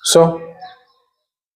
So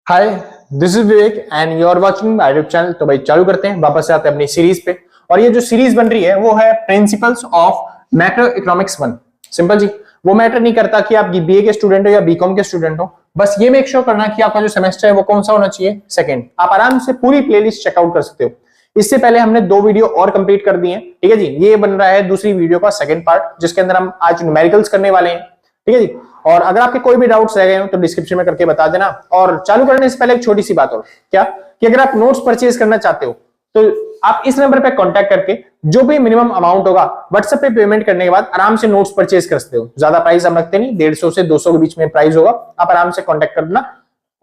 hi, this is Vivek and you are watching my YouTube channel. तो भाई चालू करते हैं, वापस से आते हैं अपनी सीरीज पे। और ये जो सीरीज बन रही है वो है principles of macro economics 1। Simple जी, वो मैटर नहीं करता कि आप बीए के स्टूडेंट हो या बीकॉम के स्टूडेंट हो, बस ये मेक श्योर करना कि आपका जो सेमेस्टर है वो कौन सा होना चाहिए, सेकंड। आप आराम से पूरी प्लेलिस्ट चेकआउट कर सकते हो। इससे पहले हमने 2 वीडियो और कंप्लीट कर दिए हैं, ठीक है जी। ये बन रहा है दूसरी वीडियो का सेकंड पार्ट, जिसके अंदर हम आज न्यूमेरिकल्स करने वाले हैं, ठीक है जी। और अगर आपके कोई भी डाउट्स रह गए हो तो डिस्क्रिप्शन में करके बता देना। और चालू करने से पहले एक छोटी सी बात और, क्या कि अगर आप नोट्स परचेज करना चाहते हो तो आप इस नंबर पे कांटेक्ट करके जो भी मिनिमम अमाउंट होगा व्हाट्सएप पे पेमेंट करने के बाद आराम से नोट्स परचेज कर सकते हो। ज्यादा प्राइस हम रखते नहीं, 150 से 200 के बीच में प्राइस होगा। आप आराम से कांटेक्ट करना,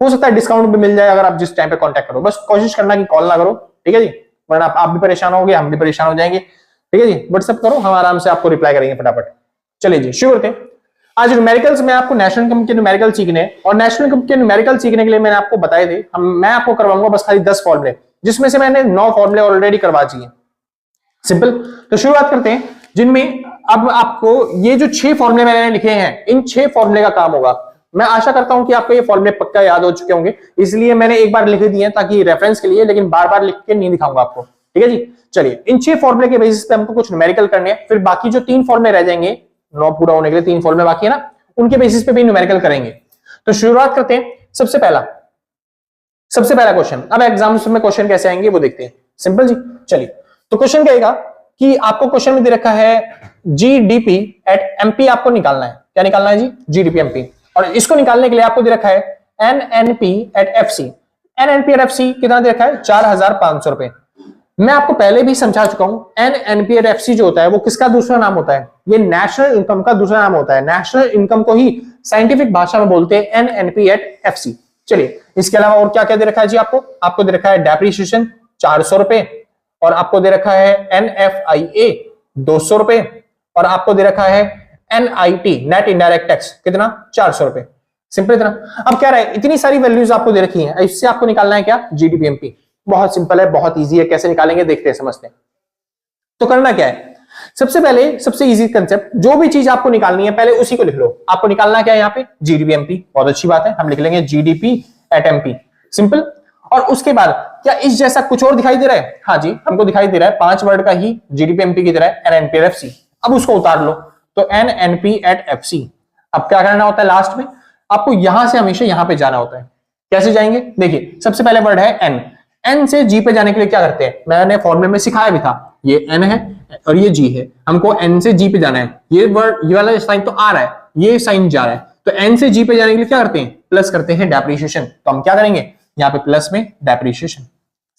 हो सकता है डिस्काउंट भी मिल जाए अगर आप जिस टाइम पे कांटेक्ट करो। बस कोशिश करना कि कॉल ना करो, ठीक है जी, वरना आप भी परेशान होगे, हम भी परेशान हो जाएंगे, ठीक है जी। व्हाट्सएप करो, हम आराम से आपको रिप्लाई करेंगे फटाफट। चलिए जी, शुरू करते हैं। आज न्यूमेरिकल्स में आपको नेशनल इनकम के न्यूमेरिकल सीखने हैं, और नेशनल इनकम के न्यूमेरिकल सीखने के लिए मैंने आपको बताए थे, मैं आपको करवाऊंगा बस खाली 10 फॉर्मूले, जिसमें से मैंने 9 फॉर्मूले ऑलरेडी करवा दिए। सिंपल। तो शुरुआत करते हैं, जिनमें अब आपको ये जो 6 फॉर्मूले मैंने लिखे हैं, इन 6 फॉर्मूले का काम होगा। मैं आशा करता हूं कि आपको ये फॉर्मूले पक्का याद हो चुके होंगे, इसलिए मैंने एक बार लिख दिए हैं ताकि रेफरेंस के लिए, लेकिन बार बार लिख के नहीं दिखाऊंगा आपको, ठीक है जी। चलिए, इन 6 फॉर्मूले के बेसिस पे हमको कुछ न्यूमेरिकल करने हैं, फिर बाकी जो 3 फॉर्मूले रह जाएंगे, 9 पूरा होने के लिए 3 फॉर्मूले बाकी है ना, उनके बेसिस पे भी न्यूमेरिकल करेंगे। तो शुरुआत करते हैं। सबसे पहला क्वेश्चन। अब एग्जाम्स में क्वेश्चन कैसे आएंगे वो देखते हैं। सिंपल जी, चलिए। तो क्वेश्चन कहेगा कि आपको क्वेश्चन में दे रखा है जीडीपी एट एमपी, आपको निकालना है। क्या निकालना है जी? GDP MP. और इसको निकालने के लिए आपको दे रखा है NNP at FC. NNP at FC कितना दे रखा है? 4500 रुपए। मैं आपको पहले भी समझा चुका हूं, एनएनपी एट एफसी जो होता है वो किसका दूसरा नाम होता है? ये नेशनल इनकम का दूसरा नाम होता है। नेशनल इनकम को ही साइंटिफिक भाषा में बोलते हैं एनएनपी एट एफसी। चलिए, इसके अलावा और क्या क्या दे रखा है जी? आपको दे रखा है डेप्रिसिएशन 400 रुपए, और आपको दे रखा है एनएफआईए 200 रुपए, और आपको दे रखा है एनआईटी नेट इनडायरेक्ट टैक्स कितना? 400 रुपए। सिंपल इतना। अब क्या रहा, इतनी सारी वैल्यूज आपको दे रखी हैं, इससे आपको निकालना है क्या? जीडीपी। बहुत सिंपल है, बहुत इजी है। कैसे निकालेंगे देखते हैं, समझते हैं। तो करना क्या है, सबसे पहले सबसे इजी कंसेप्ट, जो भी चीज आपको निकालनी है पहले उसी को लिख लो। आपको निकालना क्या है यहाँ पे? GDP MP. बहुत अच्छी बात है, हम लिख लेंगे जीडीपी एट एमपी। सिंपल। और उसके बाद क्या इस जैसा कुछ और दिखाई दे रहा है? हाँ जी, हमको दिखाई दे रहा है 5 वर्ड का ही जीडीपी एमपी की तरह एनएनपी एट एफसी। अब उसको उतार लो, तो एनएनपी एट एफसी। अब क्या करना होता है लास्ट में? आपको यहां से हमेशा यहां पे जाना होता है। कैसे जाएंगे? देखिए, सबसे पहले वर्ड है एन। एन से जी पे जाने के लिए क्या करते हैं? मैंने फॉर्मूले में सिखाया भी था। ये एन है और ये जी है, हमको एन से जी पे जाना है। ये वर्ड, ये वाला साइन तो आ रहा है, ये साइन जा रहा है, तो एन से जी पे जाने के लिए क्या करते हैं? प्लस करते हैं डेप्रिसिएशन। तो हम क्या करेंगे यहाँ पे? प्लस में डेप्रिसिएशन।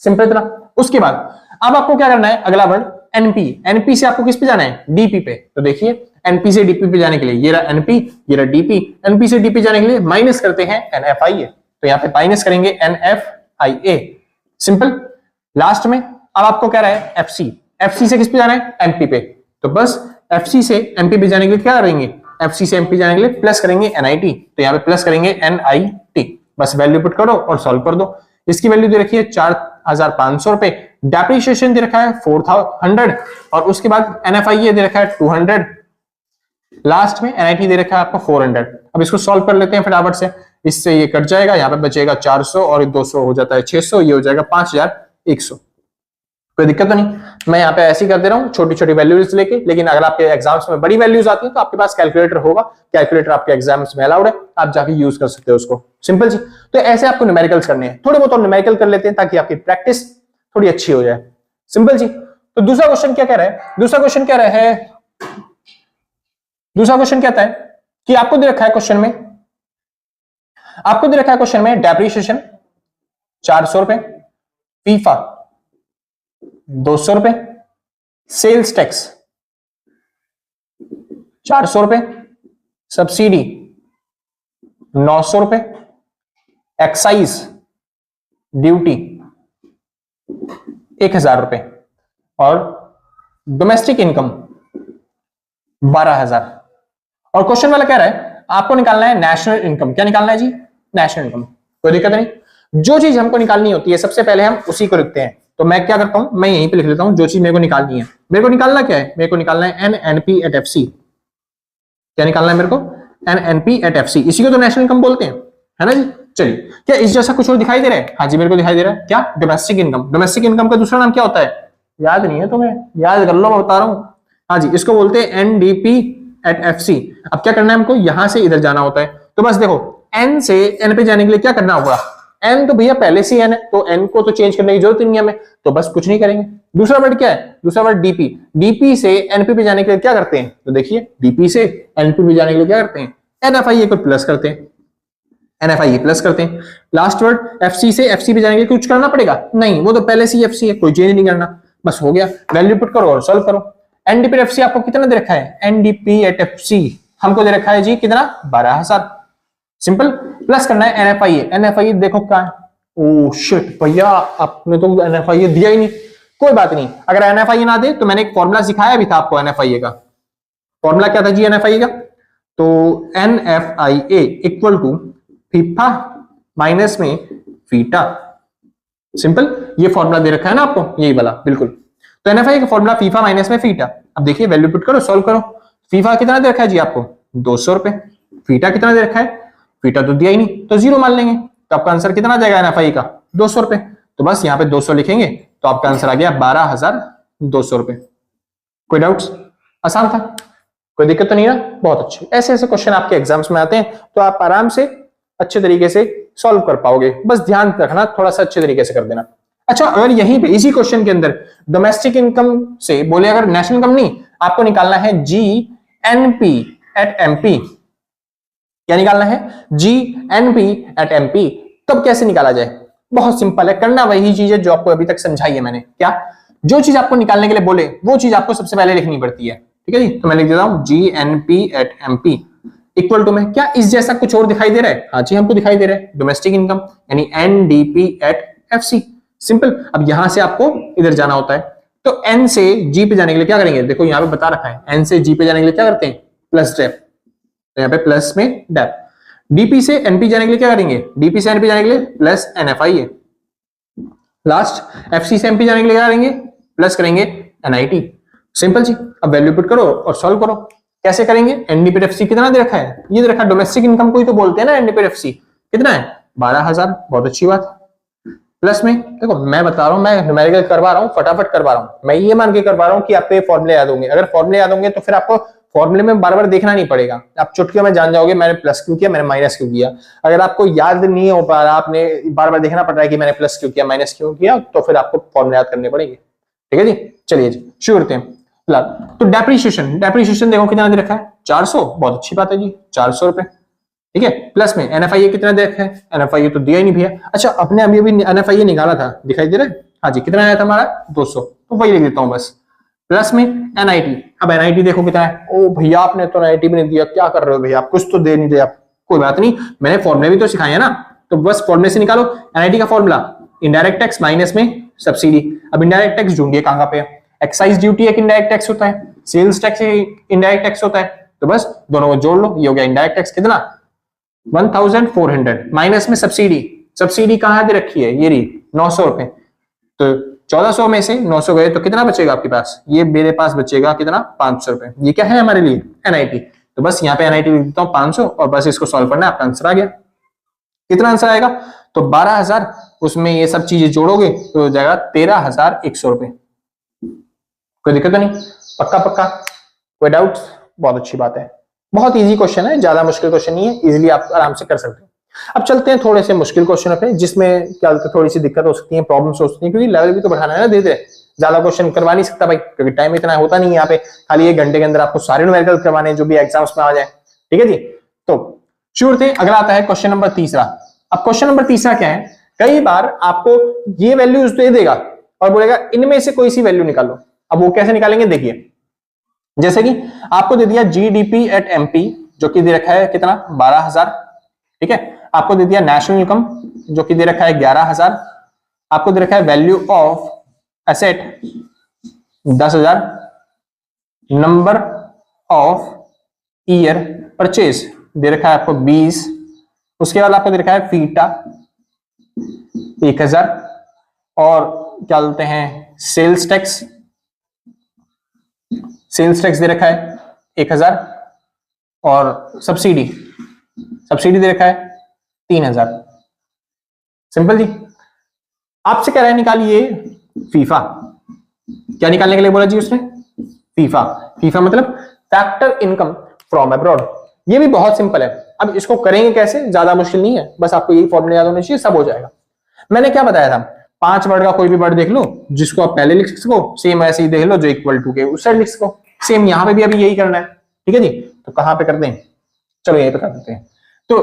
सिंपल इतना। उसके बाद अब आपको क्या करना है? अगला वर्ड एनपी। एनपी से आपको किस पे जाना है? डीपी पे। तो देखिए, एनपी से डीपी पे जाने के लिए ये रहा एनपी, ये रहा डीपी। एनपी से डीपी जाने के लिए माइनस करते हैं एनएफआईए, तो यहाँ पे माइनस करेंगे एनएफआईए। सिंपल। लास्ट में अब आपको क्या रहा है? एफसी। एफसी से किस पे जाना है? एमपी पे। तो बस एफसी से एमपी पे जाने के लिए क्या करेंगे? एफसी से एमपी जाने के लिए प्लस करेंगे एनआईटी, तो यहाँ पे प्लस करेंगे एनआईटी। बस वैल्यू पुट करो और सॉल्व कर दो। इसकी वैल्यू दे रखी है 4500 रुपए, डेप्रिसिएशन दे रखा है 400, और उसके बाद एनएफआईए दे रखा है 200, लास्ट में एनआईटी दे रखा है आपको 400। अब इसको सॉल्व कर लेते हैं फटाफट से। इससे ये कट जाएगा, यहाँ पे बचेगा 400 और 200 हो जाता है 600, ये हो जाएगा 5100। कोई दिक्कत तो नहीं, मैं यहाँ पे ऐसे ही कर दे रहा हूँ छोटी छोटी वैल्यूज लेके। लेकिन अगर आपके एग्जाम्स में बड़ी वैल्यूज आती है तो आपके पास कैलकुलेटर होगा, कैलकुलेटर आपके एग्जाम्स में अलाउड है, आप जाके यूज कर सकते हो उसको। सिंपल जी। तो ऐसे आपको न्यूमेरिकल्स करने हैं, थोड़े बहुत और न्यूमेरिकल कर लेते हैं ताकि आपकी प्रैक्टिस थोड़ी अच्छी हो जाए। सिंपल जी। तो दूसरा क्वेश्चन क्या कह रहा है? दूसरा क्वेश्चन कहता है कि आपको दे रखा है क्वेश्चन में डेप्रिसिएशन 400 रुपए, फीफा 200 रुपए, सेल्स टैक्स 400 रुपए, सब्सिडी 900 रुपए, एक्साइज ड्यूटी 1000 रुपए, और डोमेस्टिक इनकम 12000। और क्वेश्चन वाला कह रहा है आपको निकालना है नेशनल इनकम। क्या निकालना है जी? National income. कोई दिक्कत नहीं, जो चीज हमको निकालनी होती है सबसे पहले हम उसी को लिखते हैं। तो मैं क्या करता हूं, मैं यहीं पे लिख लेता हूं जो चीज मेरे को निकालनी है। मेरे को निकालना क्या है? मेरे को निकालना है एनएनपी एट एफसी। क्या निकालना है मेरे को? NNP at FC. इसी को तो नेशनल इनकम बोलते हैं। है ना जी। चलिए, क्या इस जैसा कुछ और दिखाई दे रहा है? हाँ जी, मेरे को दिखाई दे रहा है। क्या? Domestic income. डोमेस्टिक इनकम का दूसरा नाम क्या होता है? याद नहीं है तुम्हें? याद कर लो, मैं बता रहा हूं। हाँ जी, इसको बोलते हैं एनडीपी एट एफसी। अब क्या करना है हमको? यहां से इधर जाना होता है। तो बस देखो, एन से एन पे जाने के लिए क्या करना होगा? एन तो भैया पहले से एन है, तो एन को तो चेंज करने की जरूरत ही नहीं है हमें, तो बस कुछ नहीं करेंगे। दूसरा वर्ड क्या है? दूसरा वर्ड डीपी। डीपी से एनपी पे जाने के लिए क्या करते हैं? तो देखिए, डीपी से एनपी पे जाने के लिए क्या करते हैं? एनएफआईए को प्लस करते हैं, एनएफआईए प्लस करते हैं। लास्ट वर्ड एफसी से एफसी पे जाने के लिए कुछ करना पड़ेगा? नहीं, वो तो पहले से ही एफसी है, कोई चेंज नहीं करना, बस हो गया। वैल्यू पुट करो और सॉल्व करो। एनडीपी एट एफसी आपको कितना दे रखा है? एनडीपी एट एफसी हमको दे रखा है जी कितना? 12,000। सिंपल। प्लस करना है एनएफआईए। एनएफआईए देखो क्या है? ओ शिट भैया, आपने तो एनएफआईए दिया ही नहीं। कोई बात नहीं, अगर एनएफआईए ना दे तो मैंने एक फॉर्मूला सिखाया भी था आपको एनएफआईए का। फॉर्मूला क्या था जी एनएफआईए का? तो NFIA equal to FIFA minus में फीटा। सिंपल। ये फॉर्मूला दे रखा है ना आपको, यही वाला, बिल्कुल। तो एनएफआईए का फॉर्मूला फीफा माइनस में फीटा। अब देखिए, वैल्यू पुट करो, सॉल्व करो। फीफा कितना दे रखा है जी आपको? 200 रुपए। फीटा कितना दे रखा है? फीटा तो दिया ही नहीं, तो जीरो मान लेंगे। तो आपका आंसर कितना आ जाएगा एनएफआई का? 200 रुपए। तो बस यहाँ पे 200 लिखेंगे, तो आपका आंसर आ गया 12,200 रुपए। कोई डाउट्स? आसान था, कोई दिक्कत तो नहीं ना? बहुत अच्छे। ऐसे ऐसे क्वेश्चन आपके एग्जाम्स में आते हैं, तो आप आराम से अच्छे तरीके से सॉल्व कर पाओगे। बस ध्यान रखना, थोड़ा सा अच्छे तरीके से कर देना। अच्छा, अगर यहीं पे इसी क्वेश्चन के अंदर डोमेस्टिक इनकम से बोले अगर नेशनल इनकम नहीं, आपको निकालना है जी एनपी एट एमपी। क्या निकालना है? जी एनपी एट एमपी। तब कैसे निकाला जाए? बहुत सिंपल है, करना वही चीज है जो आपको अभी तक समझाई है मैंने। क्या? जो चीज आपको निकालने के लिए बोले वो चीज आपको सबसे पहले लिखनी पड़ती है। ठीक है जी, तो मैं लिख देता हूं G NP at MP equal to में क्या इस जैसा कुछ और दिखाई दे रहा है? हाँ जी, हमको दिखाई दे रहा है डोमेस्टिक इनकम यानी एनडीपी एट एफसी। सिंपल। अब यहां से आपको इधर जाना होता है, तो एन से जी पे जाने के लिए क्या करेंगे? देखो यहां पे बता रखा है, एन से जी पे जाने के लिए क्या करते हैं? Plus dep. तो यहाँ पे प्लस में डेप। डीपी से एनपी जाने के लिए क्या करेंगे? डीपी से एनपी जाने के लिए प्लस एनएफआई है। लास्ट एफसी से एमपी जाने के लिए क्या करेंगे? प्लस करेंगे एनआईटी। सिंपल जी। अब वैल्यू पुट करो और सॉल्व करो। कैसे करेंगे? एनडीपी एफसी कितना दे रखा है? ये दे रखा है डोमेस्टिक इनकम को ही तो बोलते हैं ना एनडीपी एफसी। कितना है? 12,000। बहुत अच्छी बात। प्लस में देखो, मैं बता रहा हूं, मैं न्यूमेरिकल करवा रहा हूं, फटाफट करवा रहा हूं। मैं ये मान के करवा रहा हूं कि आपको ये फॉर्मूले याद होंगे। अगर फॉर्मूले याद होंगे तो फिर आपको फॉर्मूले में बार बार देखना नहीं पड़ेगा, आप चुटकियों में जान जाओगे मैंने प्लस क्यों किया, मैंने माइनस क्यों किया। अगर आपको याद नहीं हो पा रहा, आपने बार बार देखना पड़ रहा है कि मैंने प्लस क्यों किया, माइनस क्यों किया, तो फिर आपको फॉर्मूले याद करने पड़ेंगे। ठीक है जी, चलिए जी शुरू करते हैं। फिलहाल तो डेप्रीशिएशन, डेप्रीशिएशन देखो कितना दे रखा है? 400। बहुत अच्छी बात है जी, 400 रुपए। ठीक है। प्लस में एनएफआईए कितना दे रखा है? एनएफआईए तो दिया ही नहीं भैया। अच्छा, अपने अभी अभी एनएफआईए निकाला था, दिखाई दे रहा है? हाँ जी, कितना आया था हमारा? 200। तो वही लिख देता हूं बस। प्लस में एनआईटी। अब एनआईटी देखो कितना है? ओ भैया, आपने तो एनआईटी भी नहीं दिया, क्या कर रहे हो भैया, आप कुछ तो दे नहीं दे आप। कोई बात नहीं, मैंने फॉर्मूले भी तो सिखाए है ना, तो बस फॉर्मूले से निकालो। एनआईटी का फॉर्मूला इनडायरेक्ट टैक्स माइनस में सब्सिडी। अब इनडायरेक्ट टैक्स ढूंढिए कहां पे है? एक्साइज ड्यूटी एक इनडायरेक्ट टैक्स होता है, सेल्स टैक्स इनडायरेक्ट टैक्स होता है, तो बस दोनों को जोड़ लो, ये हो गया इनडायरेक्ट टैक्स। कितना? 1400 माइनस में सब्सिडी। सब्सिडी कहां दे रखी है? ये रही 900 रुपए। तो 1400 में से 900 गए तो कितना बचेगा आपके पास? ये मेरे पास बचेगा कितना? 500 रुपए। ये क्या है हमारे लिए? एनआईटी। तो बस यहाँ पे एनआईटी लिख देता हूँ 500 और बस इसको सॉल्व करना है, आपका आंसर आ गया। कितना आंसर आएगा? तो 12,000, उसमें ये सब चीजें जोड़ोगे तो हो जाएगा 13,100 रुपए। कोई दिक्कत तो नहीं? पक्का पक्का? कोई डाउट? बहुत अच्छी बात है। बहुत इजी क्वेश्चन है, ज्यादा मुश्किल क्वेश्चन नहीं है, इजीली आप आराम से कर सकते हैं। अब चलते हैं थोड़े से मुश्किल क्वेश्चन पे, जिसमें क्या थोड़ी सी दिक्कत हो सकती है, प्रॉब्लम्स हो सकती है, क्योंकि लेवल भी तो बढ़ाना है ना धीरे धीरे। ज्यादा क्वेश्चन करवा नहीं सकता भाई, क्योंकि टाइम इतना होता नहीं है यहाँ पे। खाली 1 घंटे के अंदर आपको सारे न्यूमेरिकल करवाने जो भी एग्जाम्स में आ जाए। ठीक है जी, तो शुरू करते हैं। अगला आता है क्वेश्चन नंबर तीसरा। अब क्वेश्चन नंबर तीसरा क्या है? कई बार आपको ये वैल्यूज दे देगा और बोलेगा इनमें से कोई सी वैल्यू निकालो। अब वो कैसे निकालेंगे देखिए। जैसे कि आपको दे दिया जीडीपी एट एमपी, जो कि दे रखा है कितना? 12,000। ठीक है। आपको दे दिया नेशनल इनकम, जो कि दे रखा है 11,000। आपको दे रखा है value of asset 10,000। Number of year purchase दे रखा है आपको 20। उसके बाद आपको दे रखा है फीटा 1,000। और क्या बोलते हैं, सेल्स टैक्स, सेल्स टैक्स दे रखा है 1,000। और सब्सिडी, सब्सिडी दे रखा है 3000। सिंपल जी। आपसे कह रहा है निकालिए फीफा। क्या निकालने के लिए बोला जी उसने? फीफा। फीफा मतलब फैक्टर इनकम फ्रॉम अब्रॉड। ये भी बहुत सिंपल है। अब इसको करेंगे कैसे, ज्यादा मुश्किल नहीं है, बस आपको यही फॉर्मूला याद होने चाहिए, सब हो जाएगा। मैंने क्या बताया था, 5 वर्ड का कोई भी वर्ड देख लो जिसको आप पहले लिख सको, सेम ऐसे ही देख लो जो इक्वल टू के उस साइड लिख सको। सेम यहां पे भी अभी यही करना है, ठीक है जी। तो कहां पे करते हैं, चलो यहीं पे कर देते हैं। तो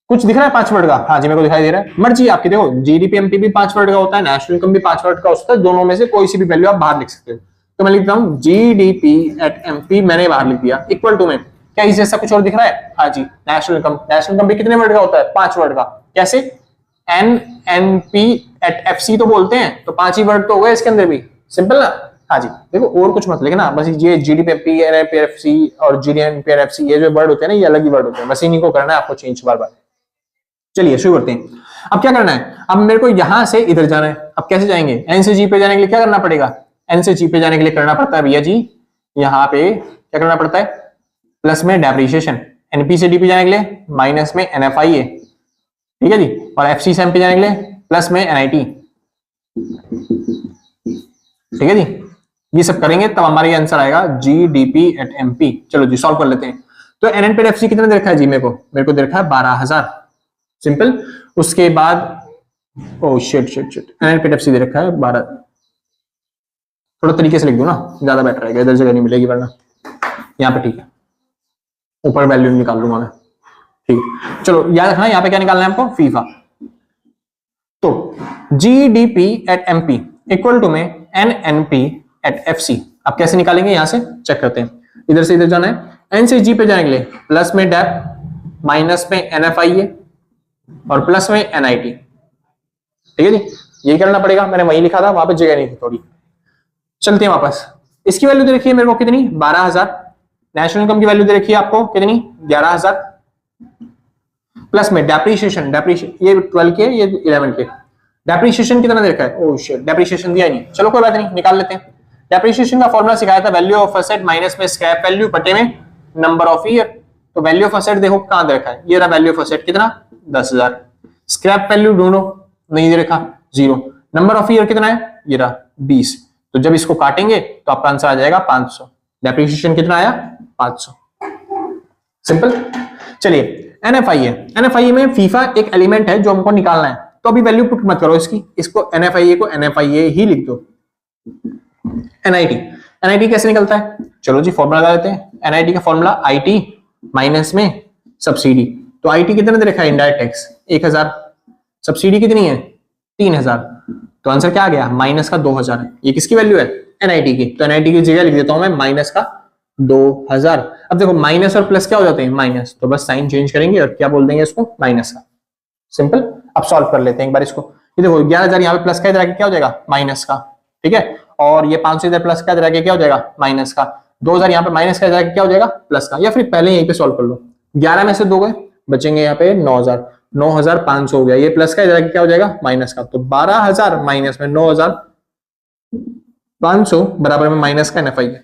कुछ दिख रहा है 5 वर्ड का? हाँ जी मेरे को दिखाई दे रहा है। मर्जी आपकी, देखो जीडीपी एमपी भी 5 वर्ड का होता है, नेशनल इनकम भी 5 वर्ड का होता है, दोनों में से कोई सी भी वैल्यू आप बाहर लिख सकते हो। तो मैं लिखता हूं जीडीपी एट एमपी, मैंने बाहर लिख दिया, इक्वल टू में क्या इस जैसा कुछ और दिख रहा है? हाँ जी नेशनल इनकम। नेशनल इनकम भी कितने वर्ड का होता है? 5 वर्ड का। कैसे? N N P at F C तो बोलते हैं, तो 5 ही वर्ड तो हो गए इसके अंदर भी। सिंपल ना? हाँ जी। देखो और कुछ मत लिखना, बस ये जीडीपी एफ सी और जीडीपी एफ सी ये जो वर्ड होते हैं ना, ये अलग ही वर्ड होते हैं, बस इन्हीं को करना है आपको चेंज बार बार। चलिए शुरू करते हैं। अब क्या करना है, अब मेरे को यहां से इधर जाना है। अब कैसे जाएंगे? एन से जी पे जाने के लिए क्या करना पड़ेगा? एन से जी पे जाने के लिए करना पड़ता है भैया जी, यहाँ पे क्या करना पड़ता है? प्लस में डेप्रिसिएशन। एनपी से डी पे जाने के लिए माइनस में एनएफआईए, ठीक है जी। और एफसी से एमपी जाने के लिए प्लस में एनआईटी, ठीक है जी। ये सब करेंगे तब हमारा आंसर आएगा जीडीपी एट एमपी। चलो जी सॉल्व कर लेते हैं। तो एनएन पे एफसी कितने दे रखा है जी? मेरे को दे रखा है 12000। सिंपल। उसके बाद oh shit shit shit, NN पे एफसी दे रखा है 12। थोड़ा तरीके से लिख दो ना, ज्यादा बेटर रहेगा, इधर जगह नहीं मिलेगी वरना। यहाँ पे ठीक है, ऊपर वैल्यू निकाल दूंगा मैं, ठीक है। चलो याद रखना यहाँ पे क्या निकालना है हमको? फीफा। तो GDP at MP equal to में एनएनपी एट एफसी। अब कैसे निकालेंगे यहां से चेक करते हैं। इधर से इधर जाना है, एन से जी पे जाने के लिए प्लस में डेप, माइनस में एनएफआईए और प्लस में एनआईटी, ठीक है जी। यही करना पड़ेगा, मैंने वही लिखा था, वहां पे जगह नहीं थी थोड़ी। चलते हैं वापस। इसकी वैल्यू दे रखी है मेरे को कितनी? 12000। नेशनल इनकम की वैल्यू दे रखी है आपको कितनी? 11000। प्लस में डेप्रिसिएशन, ये 12 के, ये 11 के। डेप्रिसिएशन कितना दे रखा है? ओह शिट, डेप्रिसिएशन दिया नहीं, चलो कोई बात नहीं, निकाल लेते हैं। डेप्रिसिएशन का फॉर्मूला सिखाया था, वैल्यू ऑफ एसेट माइनस में स्क्रैप वैल्यू बटे में नंबर ऑफ ईयर। तो वैल्यू ऑफ एसेट देखो कहां दे रखा है, ये रहा वैल्यू ऑफ एसेट कितना? 10000। स्क्रैप वैल्यू ढूंढो, नहीं दे रखा, 0। नंबर ऑफ ईयर कितना है? ये रहा 20। तो जब इसको काटेंगे तो आपका आंसर आ जाएगा 500। डेप्रिसिएशन कितना आया? 500। सिंपल। चलिए एनएफआईए, एनएफआईए में फीफा एक एलिमेंट है जो हमको निकालना है, तो अभी वैल्यू पुट मत करो इसकी, इसको एनएफआईए को एनएफआईए ही लिख दो। एनआईटी, एनआईटी कैसे निकलता है? चलो जी फॉर्मूला लगा देते हैं। एनआईटी का फॉर्मूला आईटी माइनस में सब्सिडी। तो आईटी कितने दे रखा है? Indirect tax 1000। सब्सिडी कितनी है? 3000। तो आंसर क्या आ गया? माइनस का 2000। ये किसकी वैल्यू है? एनआईटी की। तो एनआईटी की जगह लिख देता हूं मैं माइनस का 2000। अब देखो माइनस और प्लस क्या हो जाते हैं? माइनस, तो बस साइन चेंज करेंगे और क्या बोल देंगे इसको? माइनस का। सिंपल। अब सॉल्व कर लेते हैं एक बार इसको। ये देखो 11000 यहाँ पे प्लस का इधर आके क्या हो जाएगा? माइनस का, ठीक है। और ये 500 इधर प्लस का इधर आके क्या हो जाएगा? माइनस का। 2000 यहाँ पे माइनस का इधर आके क्या हो जाएगा? प्लस का। या फिर पहले यहीं पे सॉल्व कर लो। 11 में से 2 गए, बचेंगे यहाँ पे 9000। 9500 हो गया, ये प्लस का इधर आके क्या हो जाएगा? माइनस का। तो 12000 माइनस में 9500 बराबर में माइनस का एनएफआई है।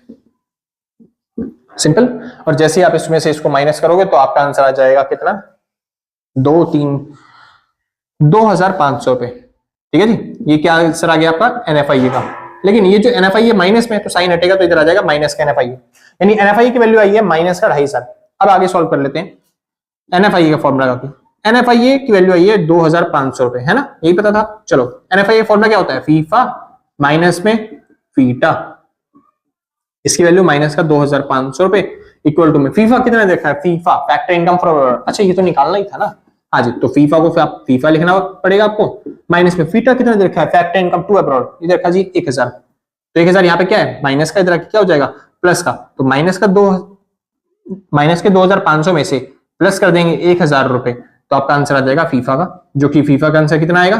सिंपल। और जैसे ही आप इसमें से इसको माइनस करोगे तो आपका आंसर आ जाएगा कितना? 2500 रुपए, ठीक है जी। ये क्या आंसर आ गया आपका? एनएफआईए का। लेकिन ये जो एनएफआईए माइनस में है तो साइन हटेगा तो इधर आ जाएगा माइनस का एनएफआईए, यानी एनएफआईए की वैल्यू आई है माइनस का 2500। अब आगे सॉल्व कर लेते हैं एनएफआईए का फॉर्मूला का। एनएफआईए की वैल्यू आई है 2500 रुपए, है ना? यही पता था। चलो एनएफआईए फॉर्मूला क्या होता है? फीफा माइनस में फीटा। इसकी वैल्यू माइनस का 2500 रुपए इक्वल टू में फीफा कितना देखा है? फीफा फैक्टर इनकम फ्रॉम, अच्छा ये तो निकालना ही था ना। हाँ जी, तो फीफा को फीफा लिखना पड़ेगा आपको। माइनस में फीटा कितना देखा है? फैक्टर इनकम टू अब्रॉड, इधर देखा जी 1000। तो 1000 यहाँ पे क्या है? माइनस का, इधर क्या हो जाएगा? प्लस का। तो माइनस के 2500 में से प्लस कर देंगे 1000 रुपए, तो आपका आंसर आ जाएगा फीफा का, जो कि फीफा का आंसर कितना आएगा?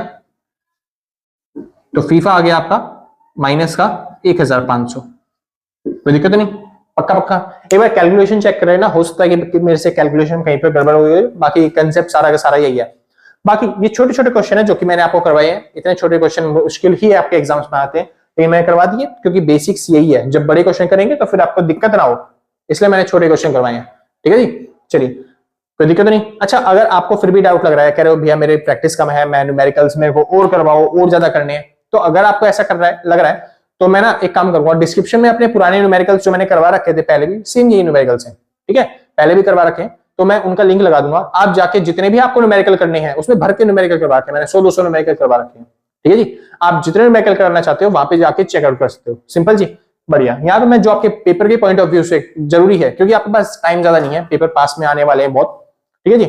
तो फीफा आ गया आपका माइनस का 1500। कोई दिक्कत नहीं? पक्का पक्का एक बार कैलकुलेशन चेक कर लेना, हो सकता है कि मेरे से कैलकुलेशन कहीं पे गड़बड़ हुई है, बाकी कंसेप्ट सारा का सारा यही है। बाकी ये छोटे छोटे क्वेश्चन है जो कि मैंने आपको करवाए हैं। इतने छोटे क्वेश्चन मुश्किल ही आपके एग्जाम्स में आते हैं, लेकिन मैंने करवा दिए क्योंकि बेसिक्स यही है। जब बड़े क्वेश्चन करेंगे तो फिर आपको दिक्कत ना हो, इसलिए मैंने छोटे क्वेश्चन करवाए हैं, ठीक है जी। चलिए कोई दिक्कत नहीं। अच्छा, अगर आपको फिर भी डाउट लग रहा है, कह रहे हो भैया मेरे प्रैक्टिस कम है, मैं न्यूमेरिकल्स मेरे को और करवाओ, और ज्यादा करने हैं, तो अगर आपको ऐसा कर रहा है लग रहा है तो मैं ना एक काम करूंगा, डिस्क्रिप्शन में अपने पुराने न्यूमेरिकल्स जो मैंने करवा रखे थे पहले भी, सेम यही न्यूमेरिकल्स हैं, ठीक है, पहले भी करवा रखे हैं, तो मैं उनका लिंक लगा दूंगा। आप जाके जितने भी आपको न्यूमेरिकल करने हैं उसमें भर के न्यूमेरिकल करवा रखे हैं मैंने, 100-200 न्यूमेरिकल करवा रखे हैं, ठीक है जी। आप जितने न्यूमेरिकल करना चाहते हो वहां पे जाके चेकआउट कर सकते हो। सिंपल जी, बढ़िया। यहाँ पे मैं जो आपके पेपर के पॉइंट ऑफ व्यू से जरूरी है, क्योंकि आपके पास टाइम ज्यादा नहीं है, पेपर पास में आने वाले हैं बहुत, ठीक है जी,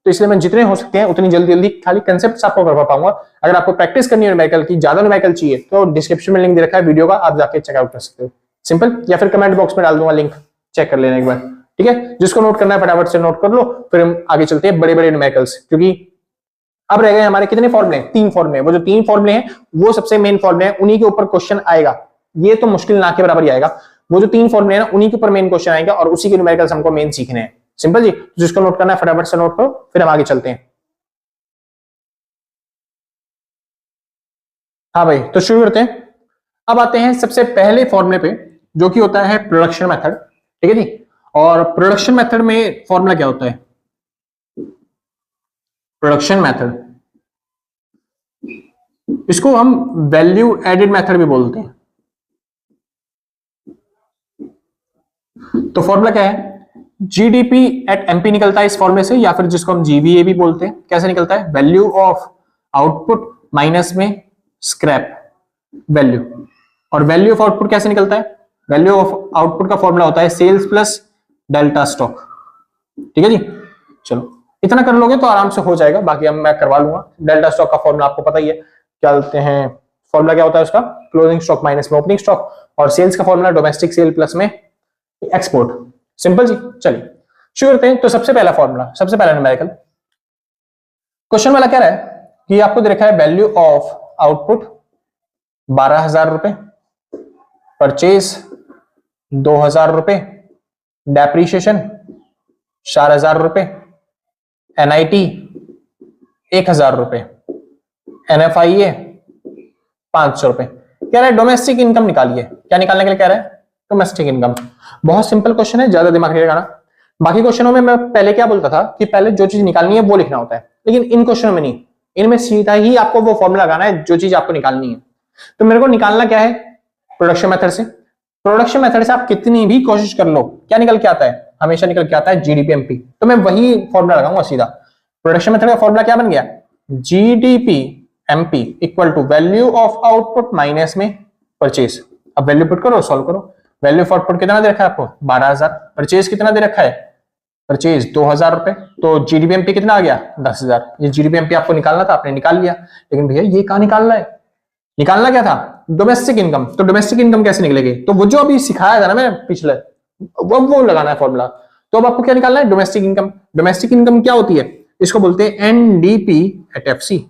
तो इसलिए मैं जितने हो सकते हैं उतनी जल्दी जल्दी खाली कंसेप्ट आपको करवा पाऊंगा। अगर आपको प्रैक्टिस करनी है न्यूमेरिकल की, ज्यादा न्यूमेरिकल चाहिए, तो डिस्क्रिप्शन में लिंक दे रखा है वीडियो का, आप जाके चेकआउट कर सकते हो। सिंपल, या फिर कमेंट बॉक्स में डाल दूंगा लिंक, चेक कर लेना एक बार, ठीक है। जिसको नोट करना है फटाफट से नोट कर लो, फिर हम आगे चलते हैं बड़े बड़े न्यूमेरिकल्स, क्योंकि अब रह गए हमारे कितने फॉर्मूले, 3 फॉर्मूले। वो जो 3 फॉर्मूले हैं वो सबसे मेन फॉर्मूले हैं, उन्हीं के ऊपर क्वेश्चन आएगा, ये तो मुश्किल ना के बराबर ही आएगा। वो जो 3 फॉर्मूले हैं ना, उन्हीं के ऊपर मेन क्वेश्चन आएगा और उसी के न्यूमेरिकल्स हमको मेन सीखने हैं। सिंपल जी, जिसको नोट करना है फटाफट से नोट करो, फिर हम आगे चलते हैं। हाँ भाई, तो शुरू करते हैं। अब आते हैं सबसे पहले फॉर्मूले पे, जो कि होता है प्रोडक्शन मेथड, ठीक है जी। और प्रोडक्शन मेथड में फॉर्मूला क्या होता है? प्रोडक्शन मेथड, इसको हम वैल्यू एडेड मेथड भी बोलते हैं। तो फॉर्मूला क्या है? जीडीपी एट एमपी निकलता है इस फॉर्मूले से, या फिर जिसको हम जीवीए भी बोलते हैं। कैसे निकलता है? वैल्यू ऑफ आउटपुट माइनस में स्क्रैप वैल्यू। और वैल्यू ऑफ आउटपुट कैसे निकलता है? वैल्यू ऑफ आउटपुट का फॉर्मूला होता है सेल्स प्लस डेल्टा स्टॉक, ठीक है जी। चलो इतना कर लोगे तो आराम से हो जाएगा, बाकी हम मैं करवा लूंगा। डेल्टा स्टॉक का फॉर्मूला आपको पता ही है, क्या बोलते हैं, फॉर्मूला क्या होता है उसका? क्लोजिंग स्टॉक माइनस में ओपनिंग स्टॉक। और सेल्स का फॉर्मूला डोमेस्टिक सेल प्लस में एक्सपोर्ट। सिंपल जी, चलिए शुरू करते हैं। तो सबसे पहला फॉर्मूला, सबसे पहला न्यूमेरिकल क्वेश्चन वाला क्या रहा है कि आपको दे रखा है वैल्यू ऑफ आउटपुट 12,000 रुपए, परचेज 2,000 रुपए, डेप्रीशिएशन 4,000 रुपए, एनआईटी 1,000 रुपए, एनएफआईए 500 रुपए। कह रहा है डोमेस्टिक इनकम निकालिए। क्या निकालने के लिए कह रहा है? Domestic income. बहुत सिंपल क्वेश्चन है, ज्यादा दिमाग नहीं लगाना। बाकी क्वेश्चनों में मैं पहले क्या बोलता था कि पहले जो चीज निकालनी है वो लिखना होता है, लेकिन इन क्वेश्चनों में नहीं, इनमें सीधा ही आपको वो फॉर्मूला लगाना है जो चीज आपको निकालनी है। तो मेरे को निकालना क्या है? प्रोडक्शन मेथड से। प्रोडक्शन मेथड से आप कितनी भी कोशिश कर लो, क्या निकल के आता है? हमेशा निकल के आता है जीडीपी एमपी। तो मैं वही फॉर्मूला लगाऊंगा सीधा। प्रोडक्शन मेथड का फॉर्मूला क्या बन गया? GDP MP equal to value of output minus में परचेज। अब वैल्यू पुट करो, सॉल्व करो। वैल्यू ऑफ आउटपुट कितना दे रखा है आपको? 12,000। परचेज कितना दे रखा है? परचेज 2,000 रुपए। तो जीडीपी एमपी कितना आ गया? 10,000। ये जीडीपी एमपी आपको निकालना था, आपने निकाल लिया। लेकिन भैया ये कहां निकालना है? निकालना क्या था? Domestic income. तो डोमेस्टिक इनकम कैसे निकलेगी? तो वो जो अभी सिखाया था ना मैं पिछले, वो लगाना है फॉर्मूला। तो अब आपको क्या निकालना है? Domestic income. डोमेस्टिक इनकम क्या होती है? इसको बोलते हैं एनडीपी एट एफसी।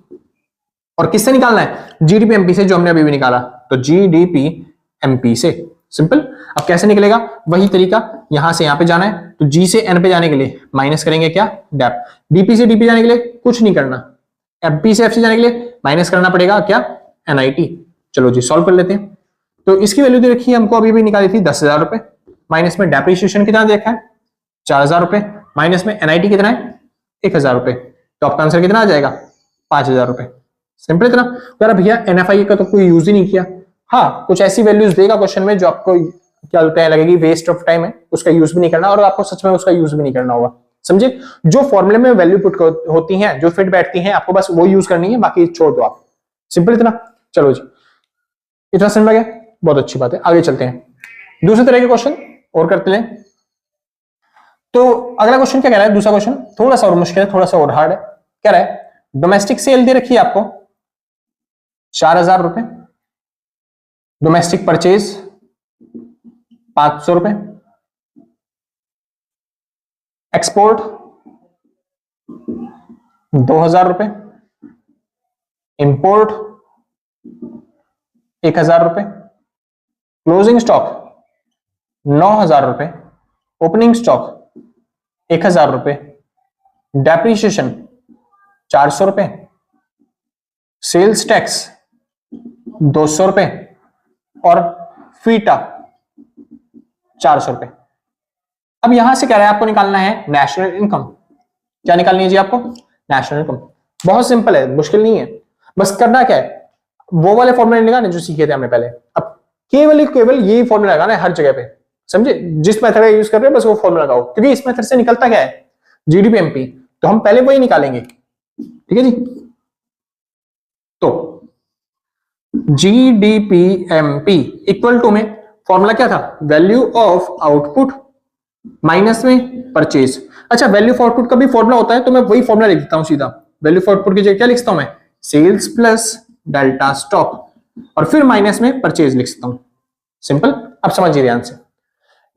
और किससे निकालना है? जीडीपी एमपी से, जो हमने अभी भी निकाला। तो जीडीपी एमपी से। सिंपल। अब कैसे निकलेगा? वही तरीका, यहां से यहां पे जाना है, तो जी से एन पे जाने के लिए माइनस करेंगे क्या? डेप। डीपी से डीपी जाने के लिए कुछ नहीं करना, एफपी से एफसी जाने के लिए माइनस करना पड़ेगा क्या? एनआईटी। चलो जी सॉल्व कर लेते हैं। तो इसकी वैल्यू दे रखी है हमको, अभी भी निकाली थी 10,000 रुपए। माइनस में डेप्रीशिएशन कितना देखा है? 4,000 रुपए। माइनस में एनआईटी कितना है? 1,000 रुपए। तो आपका आंसर कितना आ जाएगा? 5,000 रुपए। सिंपल इतना। अगर भैया एनएफआई का तो कोई यूज ही नहीं किया। हाँ, कुछ ऐसी वैल्यूज देगा क्वेश्चन में जो आपको क्या बोलते हैं लगेगी वेस्ट ऑफ टाइम है, उसका यूज भी नहीं करना, और आपको सच में उसका यूज भी नहीं करना होगा। समझे? जो फॉर्मूले में वैल्यू पुट होती हैं, जो फिट बैठती हैं, आपको बस वो यूज करनी है, बाकी छोड़ दो आप। सिंपल इतना। चलो जी, इतना समझ में गया? बहुत अच्छी बात है। आगे चलते हैं, दूसरे तरह के क्वेश्चन और करते हैं। तो अगला क्वेश्चन क्या कह रहा है? दूसरा क्वेश्चन थोड़ा सा और मुश्किल है, थोड़ा सा और हार्ड है। कह रहा है डोमेस्टिक सेल दे रखी है आपको 4,000 रुपए, डोमेस्टिक परचेज 500 रुपए, एक्सपोर्ट 2,000 रुपए, इंपोर्ट 1,000 रुपए, क्लोजिंग स्टॉक 9,000 रुपए, ओपनिंग स्टॉक 1,000 रुपए, डेप्रीशिएशन 400 रुपए, सेल्स टैक्स 200 रुपए और फीटा 400 रुपए। अब यहां से कह रहा है आपको निकालना है नेशनल इनकम। क्या निकालनी है जी आपको? National income. बहुत सिंपल है, मुश्किल नहीं है। बस करना क्या है, वो वाले फॉर्मूले लगाने जो सीखे थे हमने पहले। अब केवल यही फॉर्मूला लगाना है हर जगह पे, समझे? जिस मेथड का यूज कर रहे हैं बस वो फॉर्मूला लगाओ, क्योंकि इस मेथड से निकलता क्या है? GDP MP. तो हम पहले वही निकालेंगे, ठीक है जी। तो जीडीपी एमपी इक्वल टू में फॉर्मूला क्या था? वैल्यू ऑफ आउटपुट माइनस में परचेज। अच्छा, वैल्यू ऑफ आउटपुट का भी फॉर्मूला होता है, तो मैं वही फॉर्मूला लिख देता हूं सीधा। वैल्यू ऑफ आउटपुट की जगह क्या लिखता हूं मैं? सेल्स प्लस डेल्टा स्टॉक, और फिर माइनस में परचेज लिख सकता हूं। सिंपल। अब समझिए ध्यान से,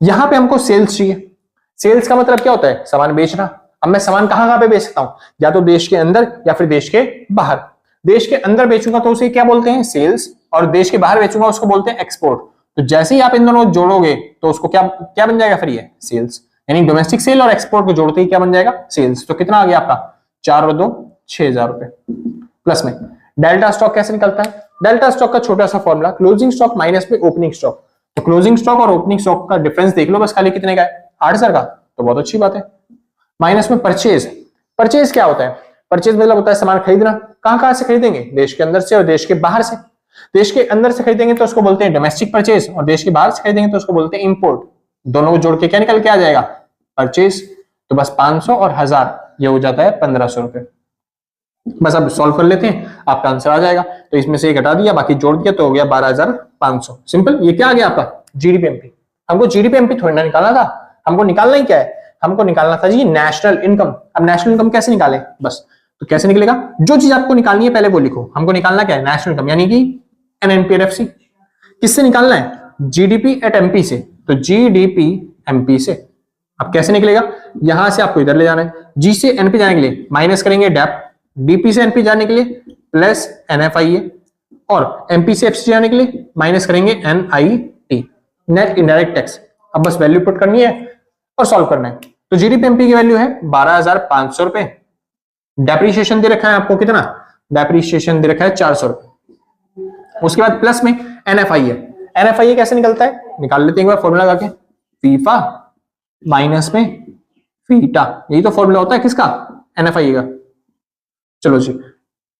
यहां पे हमको सेल्स चाहिए। सेल्स का मतलब क्या होता है? सामान बेचना। अब मैं सामान कहां पे बेच सकता हूं? या तो देश के अंदर या फिर देश के बाहर। देश के अंदर बेचूंगा तो उसे क्या बोलते हैं? सेल्स, और देश के बाहर बेचूंगा उसको बोलते हैं एक्सपोर्ट। तो जैसे ही आप इन दोनों जोड़ोगे तो उसको क्या क्या बन जाएगा? फिर ये सेल्स, यानी डोमेस्टिक सेल और एक्सपोर्ट को जोड़ते ही क्या बन जाएगा? सेल्स। तो कितना आ गया आपका? 4 और 2 6,000 रुपए। प्लस में डेल्टा स्टॉक कैसे निकलता है? डेल्टा स्टॉक का छोटा सा फॉर्मूला, क्लोजिंग स्टॉक माइनस में ओपनिंग स्टॉक। तो क्लोजिंग स्टॉक और ओपनिंग स्टॉक का डिफरेंस देख लो बस, खाली कितने का है? 8,000 का। तो बहुत अच्छी बात है। माइनस में परचेज। परचेज क्या होता है? परचेज मतलब होता है सामान खरीदना। कहां से खरीदेंगे? देश के अंदर से और देश के बाहर से। देश के अंदर से खरीदेंगे तो उसको बोलते हैं डोमेस्टिक परचेज, और देश के बाहर से खरीदेंगे तो उसको बोलते हैं इंपोर्ट। दोनों को जोड़ के क्या निकल के आ जाएगा? परचेज। तो बस 500 और 1000 ये हो जाता है 1500 रुपए। बस अब सॉल्व कर लेते हैं, आपका आंसर आ जाएगा। तो इसमें से एक हटा दिया, बाकी जोड़ दिया तो हो गया 12,500। सिंपल। ये क्या आ गया आपका? GDP MP. हमको जीडीपी एमपी थोड़ी ना निकालना था, हमको निकालना ही क्या है? हमको निकालना था जी नेशनल इनकम। अब नेशनल इनकम कैसे निकाले? बस तो कैसे निकलेगा? जो चीज आपको निकालनी है पहले वो लिखो। हमको निकालना क्या है? नेशनल इनकम, यानी कि एनएनपीआरएफसी। किससे निकालना है? जीडीपी एट एमपी से। तो जीडीपी एमपी से। अब कैसे निकलेगा? यहां से आपको इधर ले जाना है। जी से एनपी जाने के लिए माइनस करेंगे डेप, डीपी से एनपी जाने के लिए प्लस एनएफआईए, और एमपी से एफसी जाने के लिए माइनस करेंगे एनआईटी, नेट इनडायरेक्ट टैक्स। अब बस वैल्यू पुट करनी है और सॉल्व करना है। तो जीडीपी एमपी की वैल्यू है 12,500 रुपए। डेप्रीशिएशन दे रखा है आपको कितना? डेप्रीशिएशन दे रखा है 400 रुपए। उसके बाद प्लस में एनएफआईए। एनएफआईए कैसे निकलता है? निकाल लेते हैं एक बार फॉर्मूला लगा के। फीफा माइनस में फीटा, यही तो फॉर्मूला होता है किसका? एनएफआईए का। चलो जी,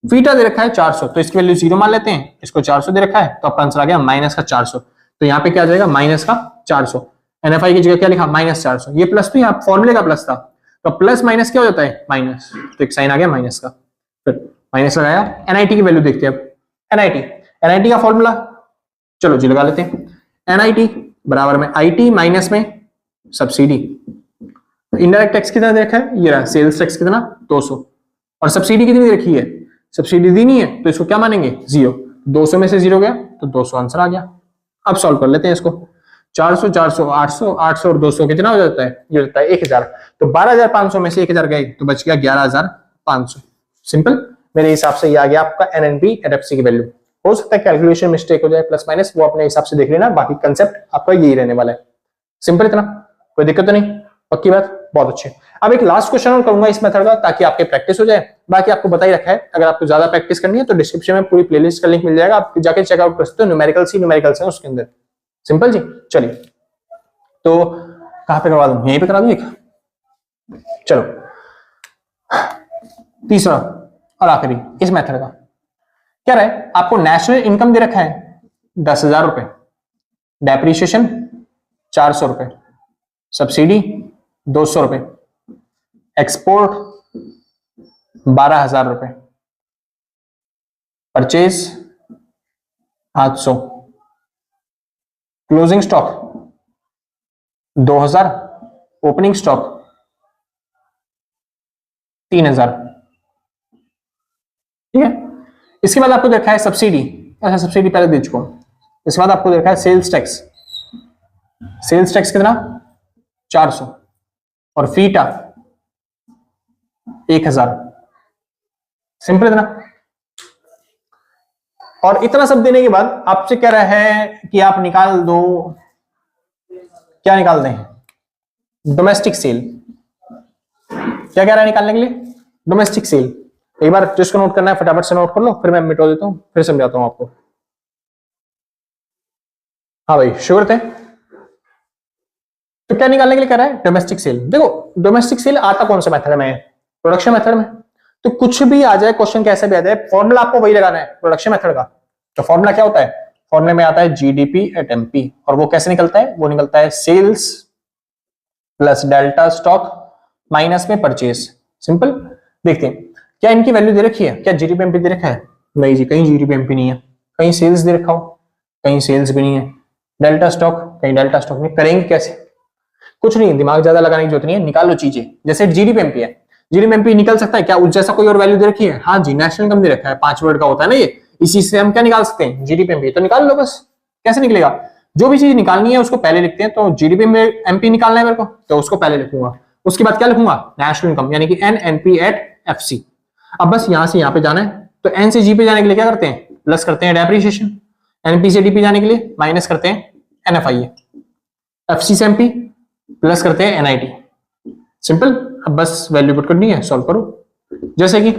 फीटा दे रखा है 400, तो इसकी वैल्यू 0 मान लेते हैं। इसको 400 दे रखा है तो आपका आंसर आ गया माइनस का 400। तो यहाँ पे क्या आ जाएगा? माइनस का 400। एनएफआई की जगह क्या लिखा? माइनस 400। ये प्लस तो यहाँ फॉर्मूले का प्लस था, तो प्लस माइनस क्या हो जाता है? माइनस। तो एक साइन आ गया माइनस का, फिर माइनस लगाया। एनआईटी की वैल्यू देखते हैं अब। एनआईटी का फॉर्मूला चलो जी लगा लेते हैं। एनआईटी बराबर में आईटी माइनस में सब्सिडी। इनडायरेक्ट टैक्स कितना दे रखा है? ये रहा। सेल्स टैक्स कितना? 200। और सब्सिडी कितनी दे रखी है? सब्सिडी दी नहीं है तो इसको क्या मानेंगे? 0। 200 में से 0 गया तो 200 आंसर आ गया। अब सॉल्व कर लेते हैं इसको। 400 400 800 800 और 200 कितना हो जाता है? ये होता है 1000। तो 12,500 में से 1000 गए तो बच गया 11,500। सिंपल। मेरे हिसाब से ये आ गया आपका एनएनपी एनएफसी की वैल्यू। हो सकता है कैलकुलेशन मिस्टेक हो जाए प्लस माइनस, वो अपने हिसाब से देख लेना। बाकी कंसेप्ट आपका यही रहने वाला है। सिंपल इतना, कोई दिक्कत तो नहीं? पक्की बात? बहुत अच्छे। अब एक लास्ट क्वेश्चन और करूंगा इस मेथड का, ताकि आपके प्रैक्टिस हो जाए। बाकी आपको बता ही रखा है, अगर आपको ज्यादा प्रैक्टिस करनी है तो डिस्क्रिप्शन में पूरी प्लेलिस्ट का लिंक मिल जाएगा, आप जाके चेकआउट कर सकते हो। न्यूमेरिकल्स है उसके अंदर। सिंपल जी। चलिए, तो कहां पे करवा दूं? यहीं पे करा दूं एक? चलो, तीसरा और आखिरी इस मेथड का क्या रहे? आपको नेशनल इनकम दे रखा है 10,000 रुपए, डेप्रीशिएशन 400 रुपए, सब्सिडी 200 रुपए, एक्सपोर्ट 12,000 रुपए, purchase 800, closing stock 2000, opening stock 3000। ठीक है। इसके बाद आपको देखा है सब्सिडी। अच्छा, सब्सिडी पहले दे चुका हूं। इसके बाद आपको देखा है सेल्स टैक्स। सेल्स टैक्स कितना? 400, और फीटा 1000। सिंपल इतना। और इतना सब देने के बाद आपसे कह रहा है कि आप निकाल दो, क्या निकाल दें? Domestic sale. क्या कह रहा है निकालने के लिए? Domestic sale. एक बार जिसको नोट करना है फटाफट से नोट कर लो, फिर मैं मिटा देता हूं, फिर समझाता हूं आपको। हाँ भाई, श्योर थे? तो क्या निकालने के लिए कह रहा है? Domestic sale. देखो, डोमेस्टिक सेल आता कौन सा मेथड में है? प्रोडक्शन मेथड में। तो कुछ भी आ जाए, क्वेश्चन कैसे भी आ जाए, फॉर्मूला आपको वही लगाना है प्रोडक्शन मेथड का। तो फॉर्मूला क्या होता है, फॉर्मूले में आता है जीडीपी एट एमपी, और वो कैसे निकलता है, वो निकलता है sales plus delta stock minus में परचेज। सिंपल। देखते हैं क्या इनकी वैल्यू दे रखी है, क्या जीडीपी एमपी दे रखा है, नहीं जी, कहीं जीडीपी एमपी नहीं है, कहीं सेल्स दे रखा हो, कहीं सेल्स भी नहीं है, डेल्टा स्टॉक, कहीं डेल्टा स्टॉक नहीं। करेंगे कैसे, कुछ नहीं, दिमाग ज्यादा लगाने की जरूरत नहीं है, निकालो चीजें। जैसे जीडीपी एमपी है, जीडीपी एमपी निकल सकता है क्या, उस जैसा कोई और वैल्यू दे रखी है, हाँ जी, नेशनल इनकम दे रखा है, 5 वर्ड का होता है ना ये, इसी से हम क्या निकाल सकते हैं, जीडीपी एमपी। तो निकाल लो बस। कैसे निकलेगा, जो भी चीज निकालनी है उसको पहले लिखते हैं। तो जीडीपी में एमपी निकालना है मेरे को, तो उसको पहले लिखूंगा, उसके बाद क्या लिखूंगा, नेशनल इनकम, यानी कि एनएनपी एट एफसी। अब बस यहां से यहां पे जाना है, तो एन से जी पे जाने के लिए क्या करते हैं, प्लस करते हैं डेप्रिसिएशन, एनपी से डीपी जाने के लिए माइनस करते हैं एनएफआईए, एफसी से एमपी प्लस करते हैं एनआईटी। सिंपल। अब बस वैल्यू पुट करनी है, सॉल्व करो। जैसे कि